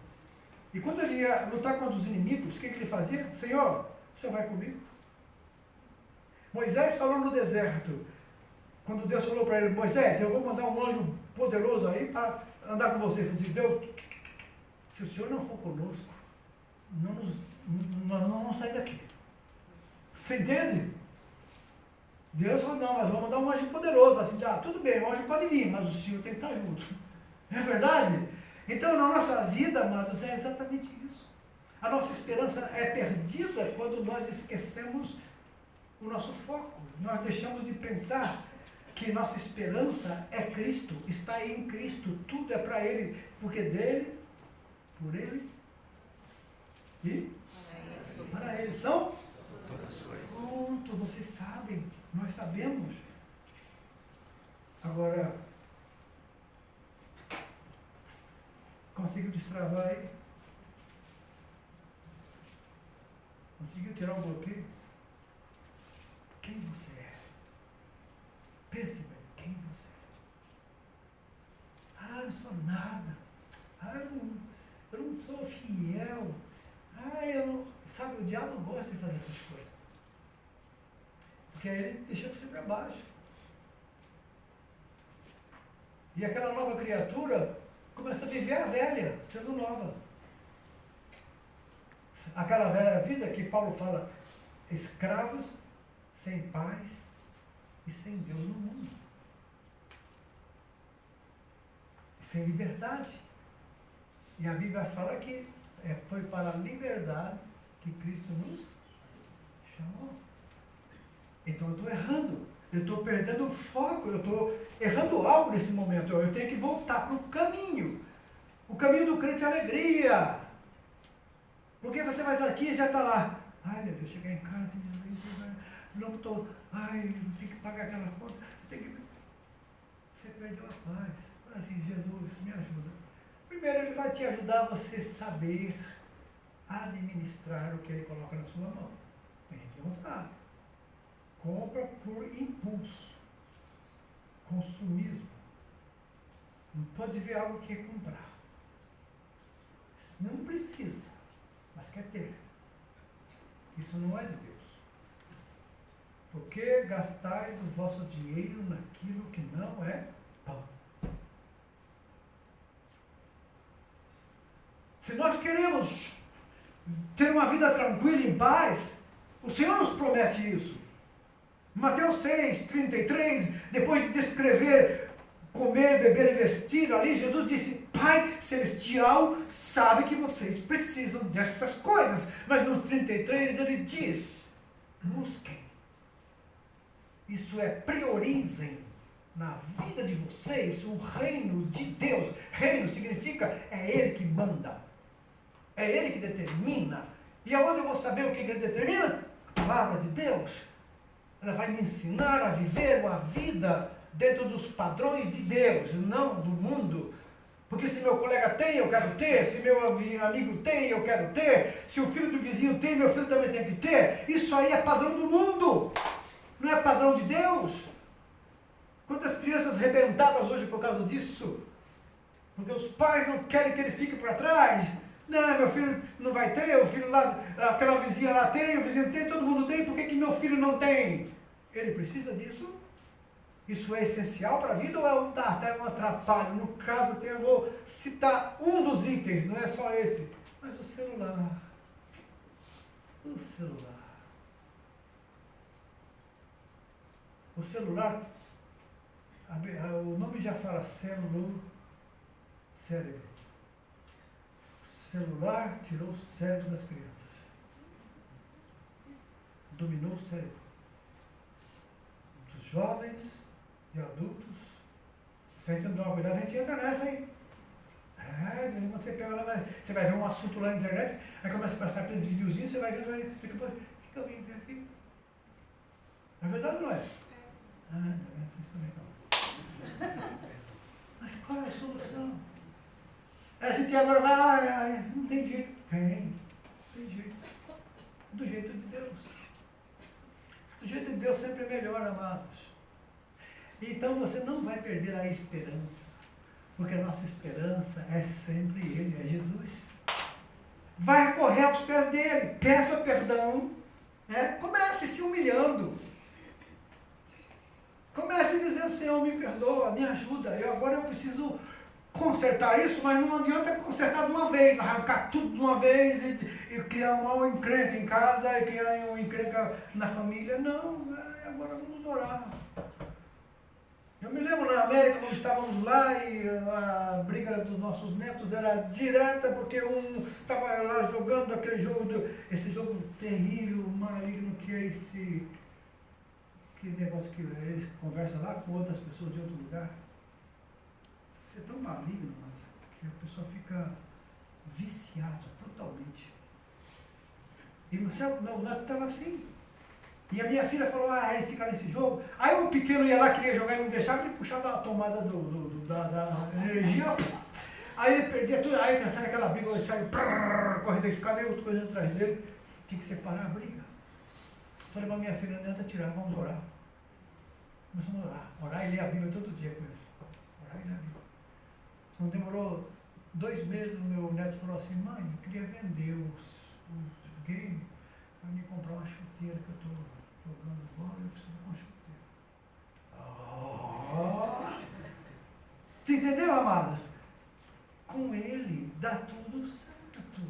E quando ele ia lutar contra os inimigos, o que ele fazia? Senhor, o Senhor vai comigo? Moisés falou no deserto, quando Deus falou para ele, Moisés, eu vou mandar um anjo poderoso aí para andar com você. Ele disse, Deus, se o Senhor não for conosco, nós não vamos sair daqui. Você entende? Deus falou, não, mas vamos mandar um anjo poderoso. Assim, tudo bem, o anjo pode vir, mas o Senhor tem que estar junto. Não é verdade? Então, na nossa vida, amados, é exatamente isso. A nossa esperança é perdida quando nós esquecemos o nosso foco. Nós deixamos de pensar que nossa esperança é Cristo, está em Cristo, tudo é para Ele, porque dele, por Ele e para Ele são pronto, vocês sabem, nós sabemos. Agora, conseguiu destravar aí? Conseguiu tirar o bloqueio? Quem você é? Pense bem, quem você é? Ah, eu não sou nada. Ah, eu não sou fiel. Ah, eu não... Sabe, o diabo gosta de fazer essas coisas. Porque aí ele deixa você para baixo. E aquela nova criatura começa a viver a velha, sendo nova. Aquela velha vida que Paulo fala, escravos sem paz e sem Deus no mundo. E sem liberdade. E a Bíblia fala que foi para a liberdade que Cristo nos chamou. Então eu estou errando, eu estou perdendo o foco, eu estou errando algo nesse momento. Eu tenho que voltar para o caminho. O caminho do crente é alegria. Porque você vai daqui e já está lá. Ai, meu Deus, chegar em casa, não estou, ai, tenho que pagar aquelas contas, Você perdeu a paz. Assim, Jesus, me ajuda. Primeiro, Ele vai te ajudar a você saber administrar o que Ele coloca na sua mão. A gente não sabe. Compra por impulso. Consumismo. Não pode ver algo que quer comprar. Não precisa, mas quer ter. Isso não é de Deus. Por que gastais o vosso dinheiro naquilo que não é pão? Se nós queremos ter uma vida tranquila e em paz, o Senhor nos promete isso. Mateus 6, 33, depois de descrever comer, beber e vestir ali, Jesus disse, Pai Celestial sabe que vocês precisam destas coisas. Mas no 33 ele diz, busquem. Isso é, priorizem na vida de vocês o reino de Deus. Reino significa, é Ele que manda. É Ele que determina. E aonde eu vou saber o que Ele determina? A palavra de Deus. Ela vai me ensinar a viver uma vida dentro dos padrões de Deus, não do mundo. Porque se meu colega tem, eu quero ter. Se meu amigo tem, eu quero ter. Se o filho do vizinho tem, meu filho também tem que ter. Isso aí é padrão do mundo. Não é padrão de Deus. Quantas crianças rebentadas hoje por causa disso? Porque os pais não querem que ele fique para trás. Não, meu filho não vai ter, o filho lá, aquela vizinha lá tem, o vizinho tem, todo mundo tem, por que meu filho não tem? Ele precisa disso? Isso é essencial para a vida ou é um atrapalho? No caso, eu vou citar um dos itens, não é só esse. Mas o celular. O celular. O celular, o nome já fala cérebro. O celular tirou o cérebro das crianças. Dominou o cérebro. Dos jovens e adultos. Se a gente não tomar cuidado, a gente entra nessa aí. Quando você pega lá, você vai ver um assunto lá na internet, aí começa a passar aqueles videozinhos, você vai ver, o que eu vim ver aqui? É verdade ou não é? Vocês também não. Mas qual é a solução? A gente agora vai, não tem jeito. Tem jeito. Do jeito de Deus. Do jeito de Deus sempre é melhor, amados. Então você não vai perder a esperança. Porque a nossa esperança é sempre Ele, é Jesus. Vai correr aos pés dele, peça perdão, comece se humilhando. Comece dizendo, Senhor, me perdoa, me ajuda. Agora eu preciso consertar isso, mas não adianta consertar de uma vez, arrancar tudo de uma vez e criar uma encrenca em casa e criar uma encrenca na família. Não, agora vamos orar. Eu me lembro na América, quando estávamos lá e a briga dos nossos netos era direta, porque um estava lá jogando aquele jogo, esse jogo terrível, maligno, que é esse... Que negócio que eles conversam lá com outras pessoas de outro lugar. Isso é tão maligno, mas que a pessoa fica viciada totalmente. E meu neto estava assim. E a minha filha falou, ele fica nesse jogo. Aí o pequeno ia lá, queria jogar e não deixava, ele puxava a tomada da energia. Aí ele perdia tudo, aí sai aquela briga, ele sai, corre da escada e outra coisa atrás dele. Tinha que separar a briga. Falei pra minha filha, não adianta tirar, vamos orar. Começamos a orar. Orar e ler a Bíblia todo dia com eles. Orar e ler a Bíblia. Não demorou 2 meses, o meu neto falou assim, mãe, eu queria vender os games para me comprar uma chuteira que eu estou jogando bola e eu preciso de uma chuteira. Você entendeu, amados? Com ele dá tudo certo.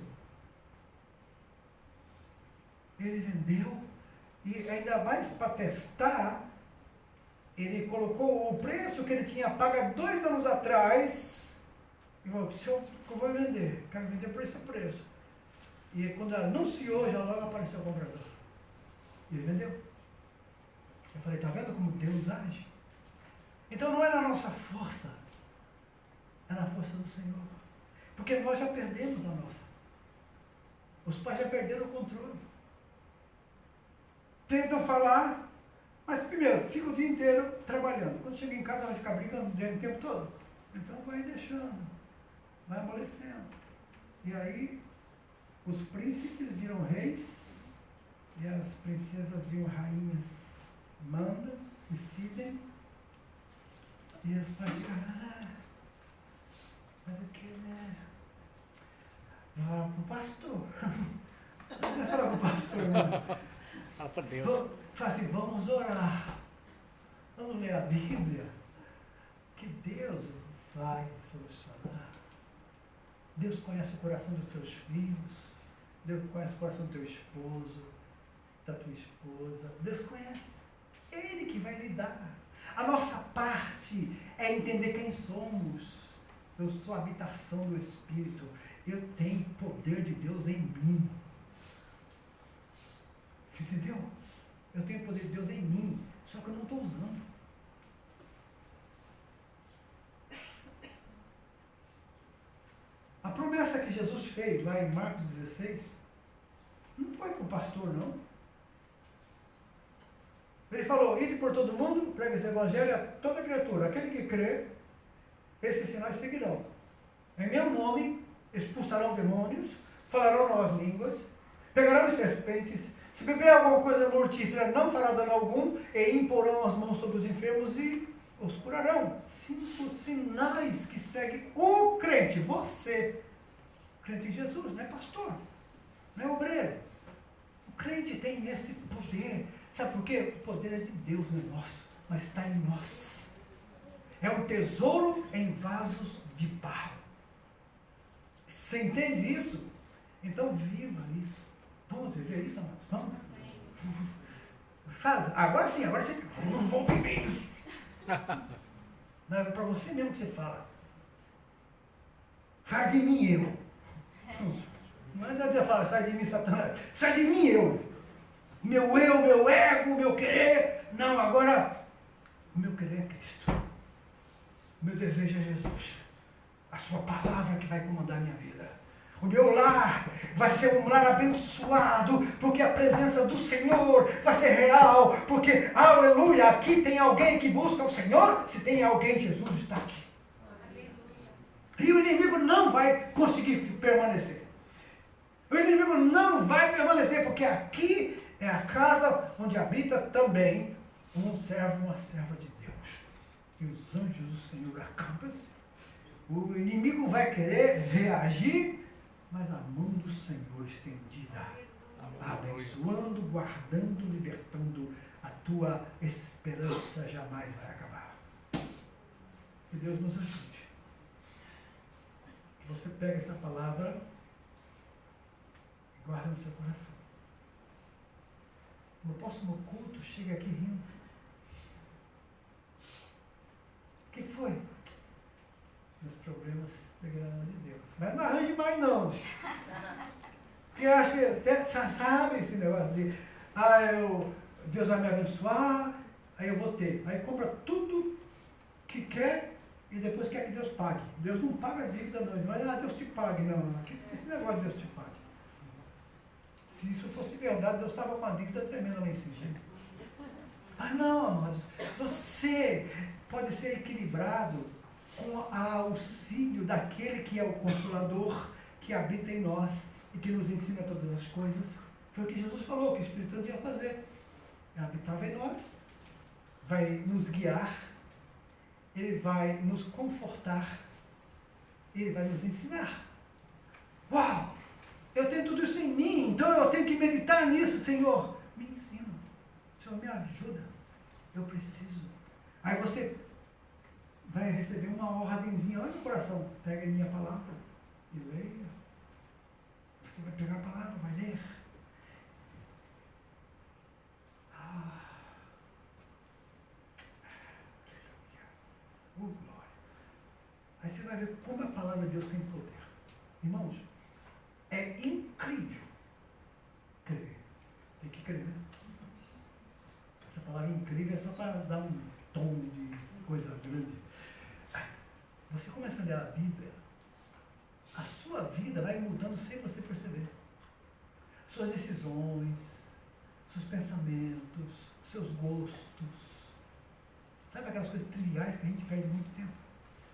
Ele vendeu. E ainda mais para testar, ele colocou o preço que ele tinha pago há 2 anos atrás. E falou, eu vou vender, quero vender por esse preço. E quando anunciou, já logo apareceu o comprador. E ele vendeu. Eu falei, tá vendo como Deus age? Então não é na nossa força, é na força do Senhor. Porque nós já perdemos a nossa. Os pais já perderam o controle. Tentam falar, mas primeiro, fica o dia inteiro trabalhando. Quando chega em casa, vai ficar brigando o tempo todo. Então vai deixando, vai amolecendo. E aí, os príncipes viram reis, e as princesas viram rainhas. Mandam, decidem, e os pais ficam, mas o que, né? Vai pro pastor. Não vai falar pro pastor, não. Fala para Deus. Fala assim, vamos orar. Vamos ler a Bíblia. Que Deus vai solucionar. Deus conhece o coração dos teus filhos. Deus conhece o coração do teu esposo, da tua esposa. Deus conhece. É Ele que vai lidar. A nossa parte é entender quem somos. Eu sou a habitação do Espírito. Eu tenho poder de Deus em mim. Você entendeu? Eu tenho o poder de Deus em mim, só que eu não estou usando. A promessa que Jesus fez lá em Marcos 16, não foi para o pastor, não. Ele falou, ide por todo mundo, prega esse evangelho a toda criatura. Aquele que crê, esses sinais seguirão. Em meu nome, expulsarão demônios, falarão novas línguas, pegarão serpentes, se beber alguma coisa mortífera, não fará dano algum, e imporão as mãos sobre os enfermos e os curarão. 5 sinais que seguem o crente, você, crente em Jesus, não é pastor, não é obreiro. O crente tem esse poder. Sabe por quê? O poder é de Deus, não é nosso, mas está em nós. É um tesouro em vasos de barro. Você entende isso? Então viva isso. Vamos viver isso, amados? Vamos? Fala, agora sim, agora você. Não vou viver isso. Não, é para você mesmo que você fala. Sai de mim, eu. Não adianta falar, sai de mim, Satanás. Sai de mim, eu. Meu ego, meu querer. Não, agora, o meu querer é Cristo. O meu desejo é Jesus. A sua palavra que vai comandar a minha vida. O meu lar vai ser um lar abençoado, porque a presença do Senhor vai ser real, porque, aleluia, aqui tem alguém que busca o Senhor, se tem alguém, Jesus está aqui. Aleluia. E o inimigo não vai conseguir permanecer. O inimigo não vai permanecer, porque aqui é a casa onde habita também um servo, uma serva de Deus. E os anjos do Senhor acampam-se. O inimigo vai querer reagir, mas a mão do Senhor estendida, abençoando, guardando, libertando, a tua esperança jamais vai acabar. Que Deus nos ajude. Que você pegue essa palavra e guarde no seu coração. No próximo culto, chega aqui rindo. O que foi? Meus problemas pegaram na mão de Deus. Mas não arranje mais não. Porque eu acho que até sabe esse negócio de Deus vai me abençoar, aí eu vou ter. Aí compra tudo que quer e depois quer que Deus pague. Deus não paga a dívida não. Não é Deus te pague, não. Esse negócio de Deus te pague. Se isso fosse verdade, Deus estava com uma dívida tremenda lá em cima. Mas não, amados. Você pode ser equilibrado com o auxílio daquele que é o Consolador, que habita em nós e que nos ensina todas as coisas. Foi o que Jesus falou, que o Espírito Santo ia fazer. Ele habitava em nós, vai nos guiar, ele vai nos confortar, ele vai nos ensinar. Uau! Eu tenho tudo isso em mim, então eu tenho que meditar nisso, Senhor. Me ensina, Senhor, me ajuda. Eu preciso. Aí você vai receber uma ordemzinha lá no coração. Pega a minha palavra e leia. Você vai pegar a palavra, vai ler. Glória. Aí você vai ver como a palavra de Deus tem poder. Irmãos, é incrível crer. Tem que crer, né? Essa palavra incrível é só para dar um tom de coisa grande. Você começa a ler a Bíblia, a sua vida vai mudando sem você perceber. Suas decisões, seus pensamentos, seus gostos. Sabe aquelas coisas triviais que a gente perde muito tempo?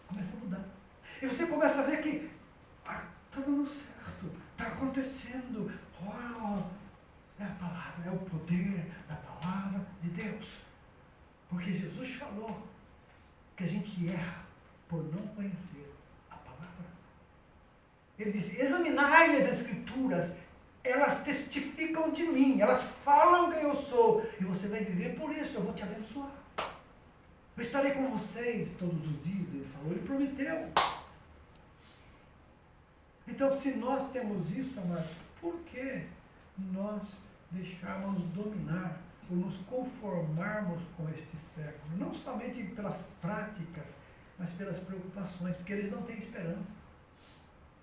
Começa a mudar. E você começa a ver que está dando certo, está acontecendo. Uau! É a palavra, é o poder da palavra de Deus. Porque Jesus falou que a gente erra por não conhecer a palavra. Ele disse, examinai as Escrituras, elas testificam de mim, elas falam quem eu sou, e você vai viver por isso, eu vou te abençoar. Eu estarei com vocês todos os dias, ele falou, ele prometeu. Então, se nós temos isso, amados, por que nós deixarmos dominar ou nos conformarmos com este século? Não somente pelas práticas, mas pelas preocupações, porque eles não têm esperança.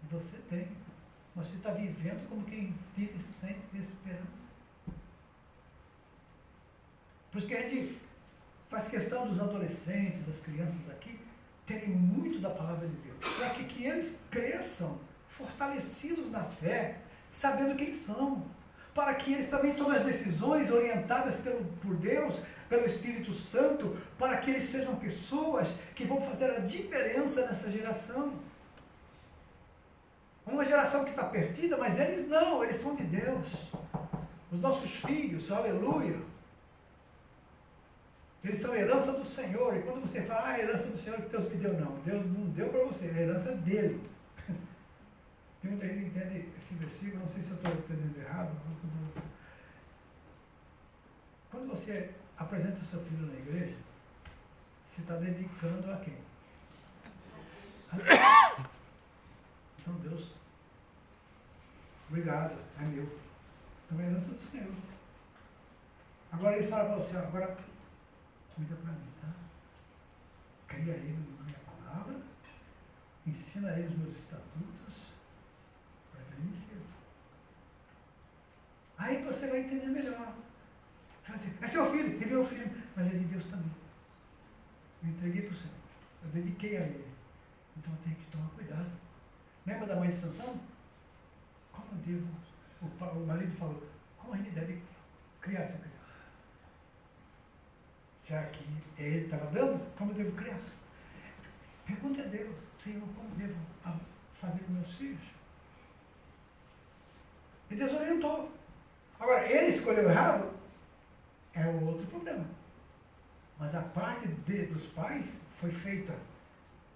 E você tem. Mas você está vivendo como quem vive sem esperança. Por isso que a gente faz questão dos adolescentes, das crianças aqui, terem muito da palavra de Deus, para que eles cresçam fortalecidos na fé, sabendo quem são, para que eles também tomem as decisões orientadas por Deus, pelo Espírito Santo, para que eles sejam pessoas que vão fazer a diferença nessa geração. Uma geração que está perdida, mas eles não, eles são de Deus. Os nossos filhos, aleluia, eles são herança do Senhor. E quando você fala, a herança do Senhor que Deus me deu, não. Deus não deu para você, a herança é dele. Tem muita gente que entende esse versículo, não sei se eu estou entendendo errado. Quando você apresenta o seu filho na igreja, você está dedicando a quem? Então Deus, obrigado, é meu. Então é a herança do Senhor. Agora ele fala para você, agora cuida para mim, tá? Cria ele na minha palavra, ensina ele os meus estatutos, para que ele me sirva. Aí você vai entender melhor. Vai dizer, é seu filho, ele é meu filho, mas é de Deus também. Eu entreguei para o Senhor, eu dediquei a ele. Então eu tenho que tomar cuidado. Lembra da mãe de Sansão? Como eu devo, o marido falou, como a gente deve criar essa criança? Se aqui ele estava dando, como eu devo criar? Pergunte a Deus, Senhor, como devo fazer com meus filhos? E desorientou. Agora, ele escolheu errado, é um outro problema. Mas a parte dos pais foi feita.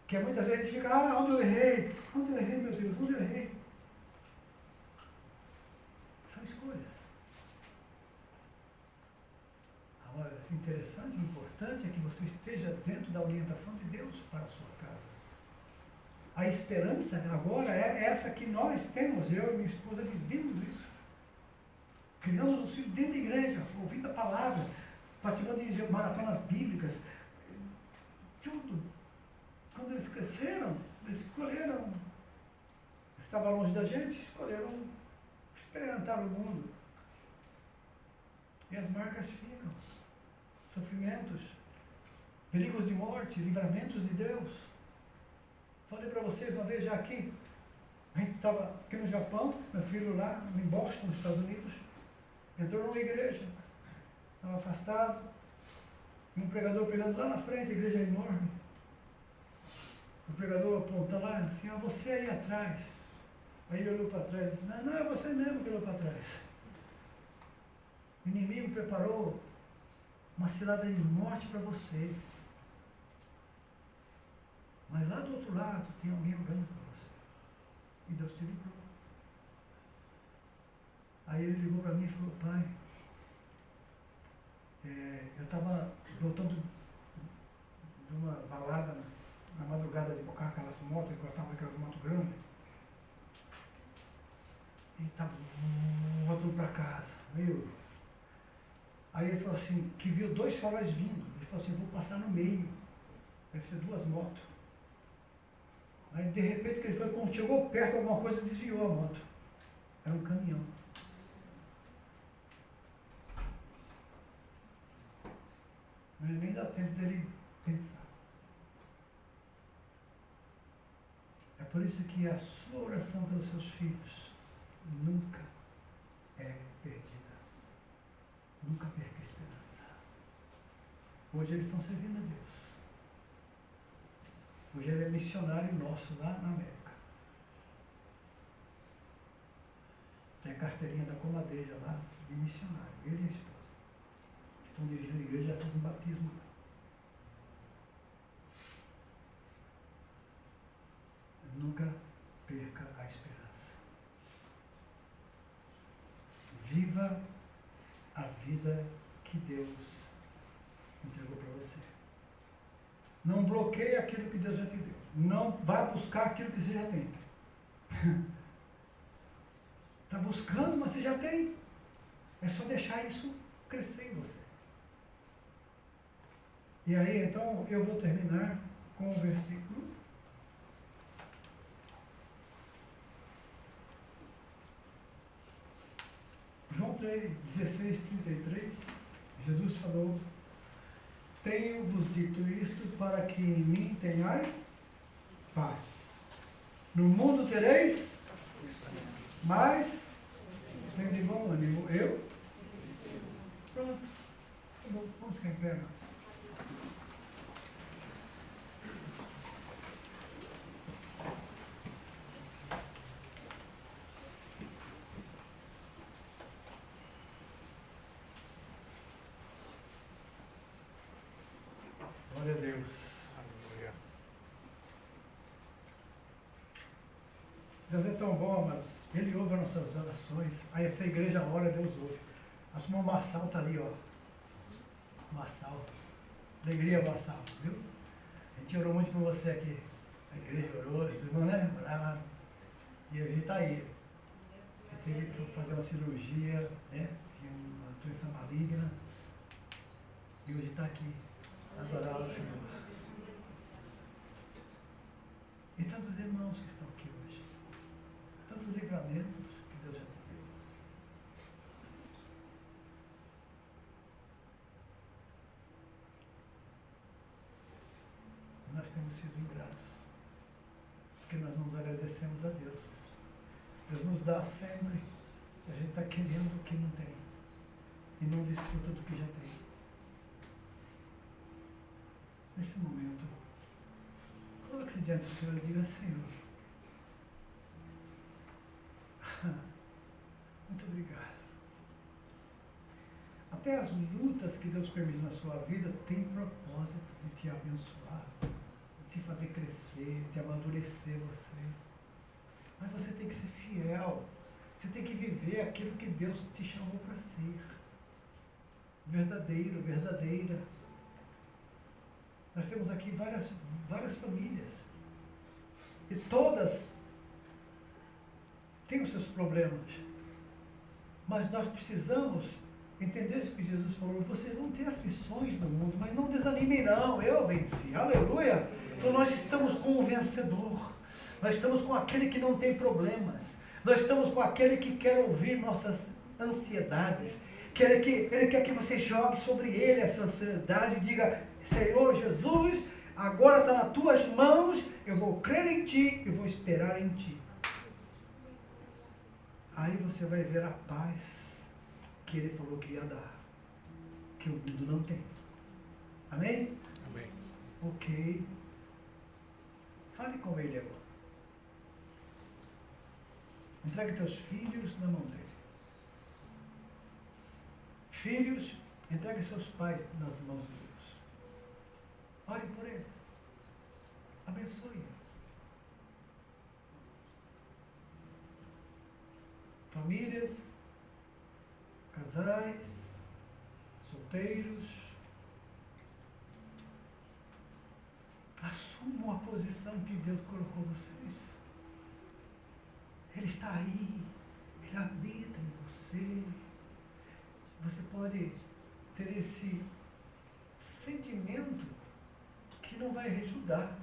Porque muitas vezes a gente fica, onde eu errei? Onde eu errei, meu Deus? Onde eu errei? São escolhas. Agora, o interessante e importante é que você esteja dentro da orientação de Deus para a sua casa. A esperança agora é essa que nós temos, eu e minha esposa vivemos isso. Criamos os filhos dentro da igreja, ouvindo a palavra, participando de maratonas bíblicas, tudo. Quando eles cresceram, eles escolheram, estavam longe da gente, escolheram experimentar o mundo. E as marcas ficam. Sofrimentos, perigos de morte, livramentos de Deus. Falei para vocês uma vez já aqui, a gente estava aqui no Japão, meu filho lá em Boston, nos Estados Unidos, entrou numa igreja, estava afastado, e um pregador pregando lá na frente, a igreja é enorme. O pregador aponta lá, assim, você aí atrás. Aí ele olhou para trás e disse, não, é você mesmo que olhou para trás. O inimigo preparou uma cilada de morte para você. Mas lá do outro lado tem alguém orando para você. E Deus te livrou. Aí ele ligou para mim e falou, pai, eu estava voltando de uma balada na madrugada de bocar aquelas motos, eu gostava daquelas motos grandes. E estava voltando para casa. Aí ele falou assim, que viu 2 faróis vindo. Ele falou assim, vou passar no meio. Deve ser 2 motos. Aí de repente que ele foi, quando chegou perto, alguma coisa desviou a moto. Era um caminhão. Mas nem dá tempo dele pensar. É por isso que a sua oração pelos seus filhos nunca é perdida. Nunca perca a esperança. Hoje eles estão servindo a Deus. Hoje ele é missionário nosso lá na América. Tem a carteirinha da Comadeja lá de missionário. Ele e a esposa. Estão dirigindo a igreja, já fez um batismo. Nunca perca a esperança. Viva a vida que Deus entregou para você. Não bloqueie aquilo que Deus já te deu. Não vá buscar aquilo que você já tem. Está buscando, mas você já tem. É só deixar isso crescer em você. E aí, então, eu vou terminar com o versículo. João 16:33, Jesus falou, tenho-vos dito isto para que em mim tenhais paz. No mundo tereis, mas tem de bom ânimo. Eu? Pronto. Tá bom, vamos ficar em pé, nós. Glória a Deus. Aleluia. Deus é tão bom, amados. Ele ouve as nossas orações. Aí essa igreja ora, Deus ouve. Nosso irmão Marçal está ali, ó. Marçal. Alegria, Marçal, viu? A gente orou muito por você aqui. A igreja orou, os irmãos, né? Oraram. E a gente está aí. Ele teve que fazer uma cirurgia, né? Tinha uma doença maligna. E hoje está aqui. Adorar o Senhor. E tantos irmãos que estão aqui hoje. Tantos livramentos que Deus já te deu. Nós temos sido ingratos. Porque nós não agradecemos a Deus. Deus nos dá sempre. A gente está querendo o que não tem. E não desfruta do que já tem. Nesse momento, coloque-se diante do Senhor e diga, Senhor, Muito obrigado. Até as lutas que Deus permite na sua vida têm propósito de te abençoar, de te fazer crescer, de amadurecer você. Mas você tem que ser fiel. Você tem que viver aquilo que Deus te chamou para ser. Verdadeiro, verdadeira. Nós temos aqui várias famílias. E todas têm os seus problemas. Mas nós precisamos entender isso que Jesus falou. Vocês vão ter aflições no mundo, mas não desanimem não. Eu venci. Aleluia! Então nós estamos com o vencedor. Nós estamos com aquele que não tem problemas. Nós estamos com aquele que quer ouvir nossas ansiedades. Ele quer que você jogue sobre ele essa ansiedade e diga: Senhor Jesus, agora está nas tuas mãos, eu vou crer em ti e vou esperar em ti. Aí você vai ver a paz que ele falou que ia dar, que o mundo não tem. Amém? Amém. Ok. Fale com ele agora. Entregue teus filhos na mão dele. Filhos, entregue seus pais nas mãos de Deus. Ore por eles. Abençoe eles. Famílias, casais, solteiros, assumam a posição que Deus colocou vocês. Ele está aí, ele habita em você. Você pode ter esse sentimento que não vai ajudar.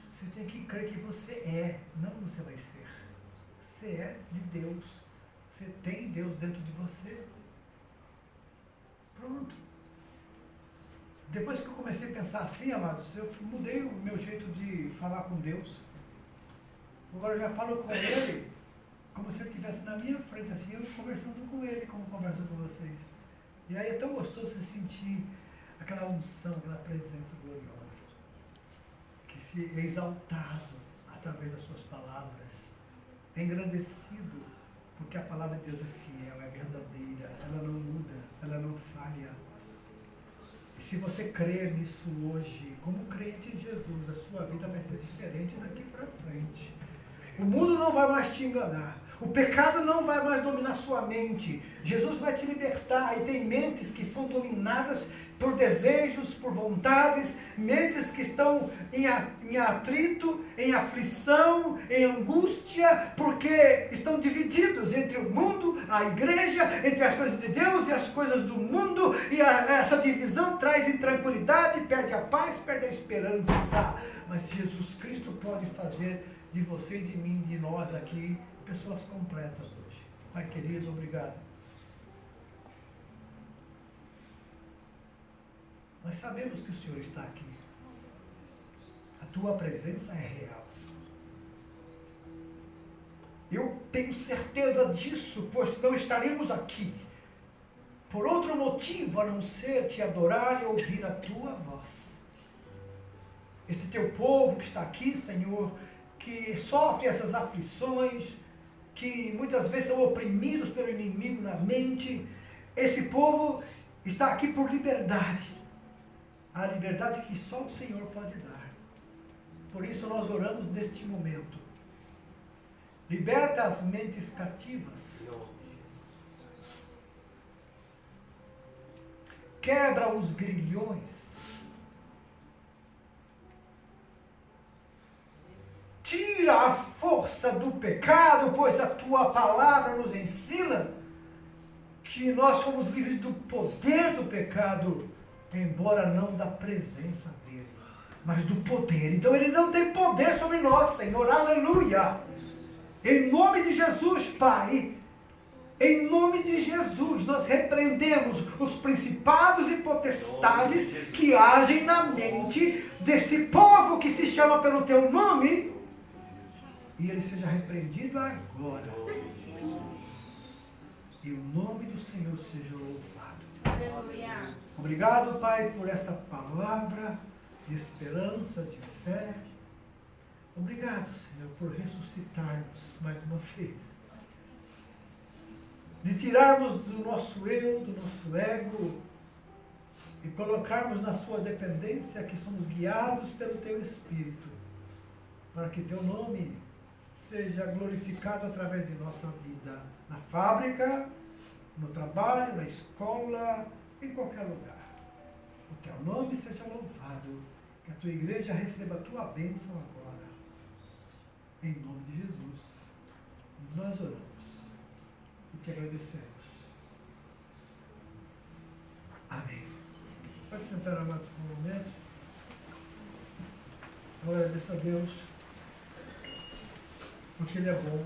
Você tem que crer que você é, não você vai ser. Você é de Deus. Você tem Deus dentro de você. Pronto. Depois que eu comecei a pensar assim, amados, eu mudei o meu jeito de falar com Deus. Agora eu já falo com Ele como se Ele estivesse na minha frente, assim, eu conversando com Ele, como converso com vocês. E aí é tão gostoso você sentir aquela unção, aquela presença gloriosa, que se é exaltado através das suas palavras, é engrandecido, porque a palavra de Deus é fiel, é verdadeira, ela não muda, ela não falha. E se você crer nisso hoje, como crente em Jesus, a sua vida vai ser diferente daqui para frente. O mundo não vai mais te enganar. O pecado não vai mais dominar sua mente. Jesus vai te libertar. E tem mentes que são dominadas por desejos, por vontades, mentes que estão em atrito, em aflição, em angústia, porque estão divididos entre o mundo, a igreja, entre as coisas de Deus e as coisas do mundo, e essa divisão traz intranquilidade, perde a paz, perde a esperança. Mas Jesus Cristo pode fazer de você e de mim, de nós aqui, pessoas completas hoje. Pai querido, obrigado. Nós sabemos que o Senhor está aqui. A tua presença é real. Eu tenho certeza disso, pois não estaremos aqui por outro motivo a não ser te adorar e ouvir a tua voz. Esse teu povo que está aqui, Senhor, que sofre essas aflições, que muitas vezes são oprimidos pelo inimigo na mente, esse povo está aqui por liberdade. A liberdade que só o Senhor pode dar. Por isso nós oramos neste momento. Liberta as mentes cativas. Quebra os grilhões. Tira a força do pecado, pois a tua palavra nos ensina que nós somos livres do poder do pecado, embora não da presença dele, mas do poder. Então ele não tem poder sobre nós, Senhor, aleluia. Em nome de Jesus, Pai, em nome de Jesus, nós repreendemos os principados e potestades que agem na mente desse povo que se chama pelo teu nome, e ele seja repreendido agora. E o nome do Senhor seja louvado. Aleluia. Obrigado, Pai, por essa palavra de esperança, de fé. Obrigado, Senhor, por ressuscitar-nos mais uma vez. de tirarmos do nosso eu, do nosso ego, e colocarmos na sua dependência, que somos guiados pelo Teu Espírito, para que Teu nome seja glorificado através de nossa vida, na fábrica, no trabalho, na escola, em qualquer lugar. O Teu nome seja louvado, que a Tua igreja receba a Tua bênção agora. Em nome de Jesus, nós oramos e Te agradecemos. Amém. Pode sentar, amado, por um momento. Eu agradeço a Deus, porque Ele é bom.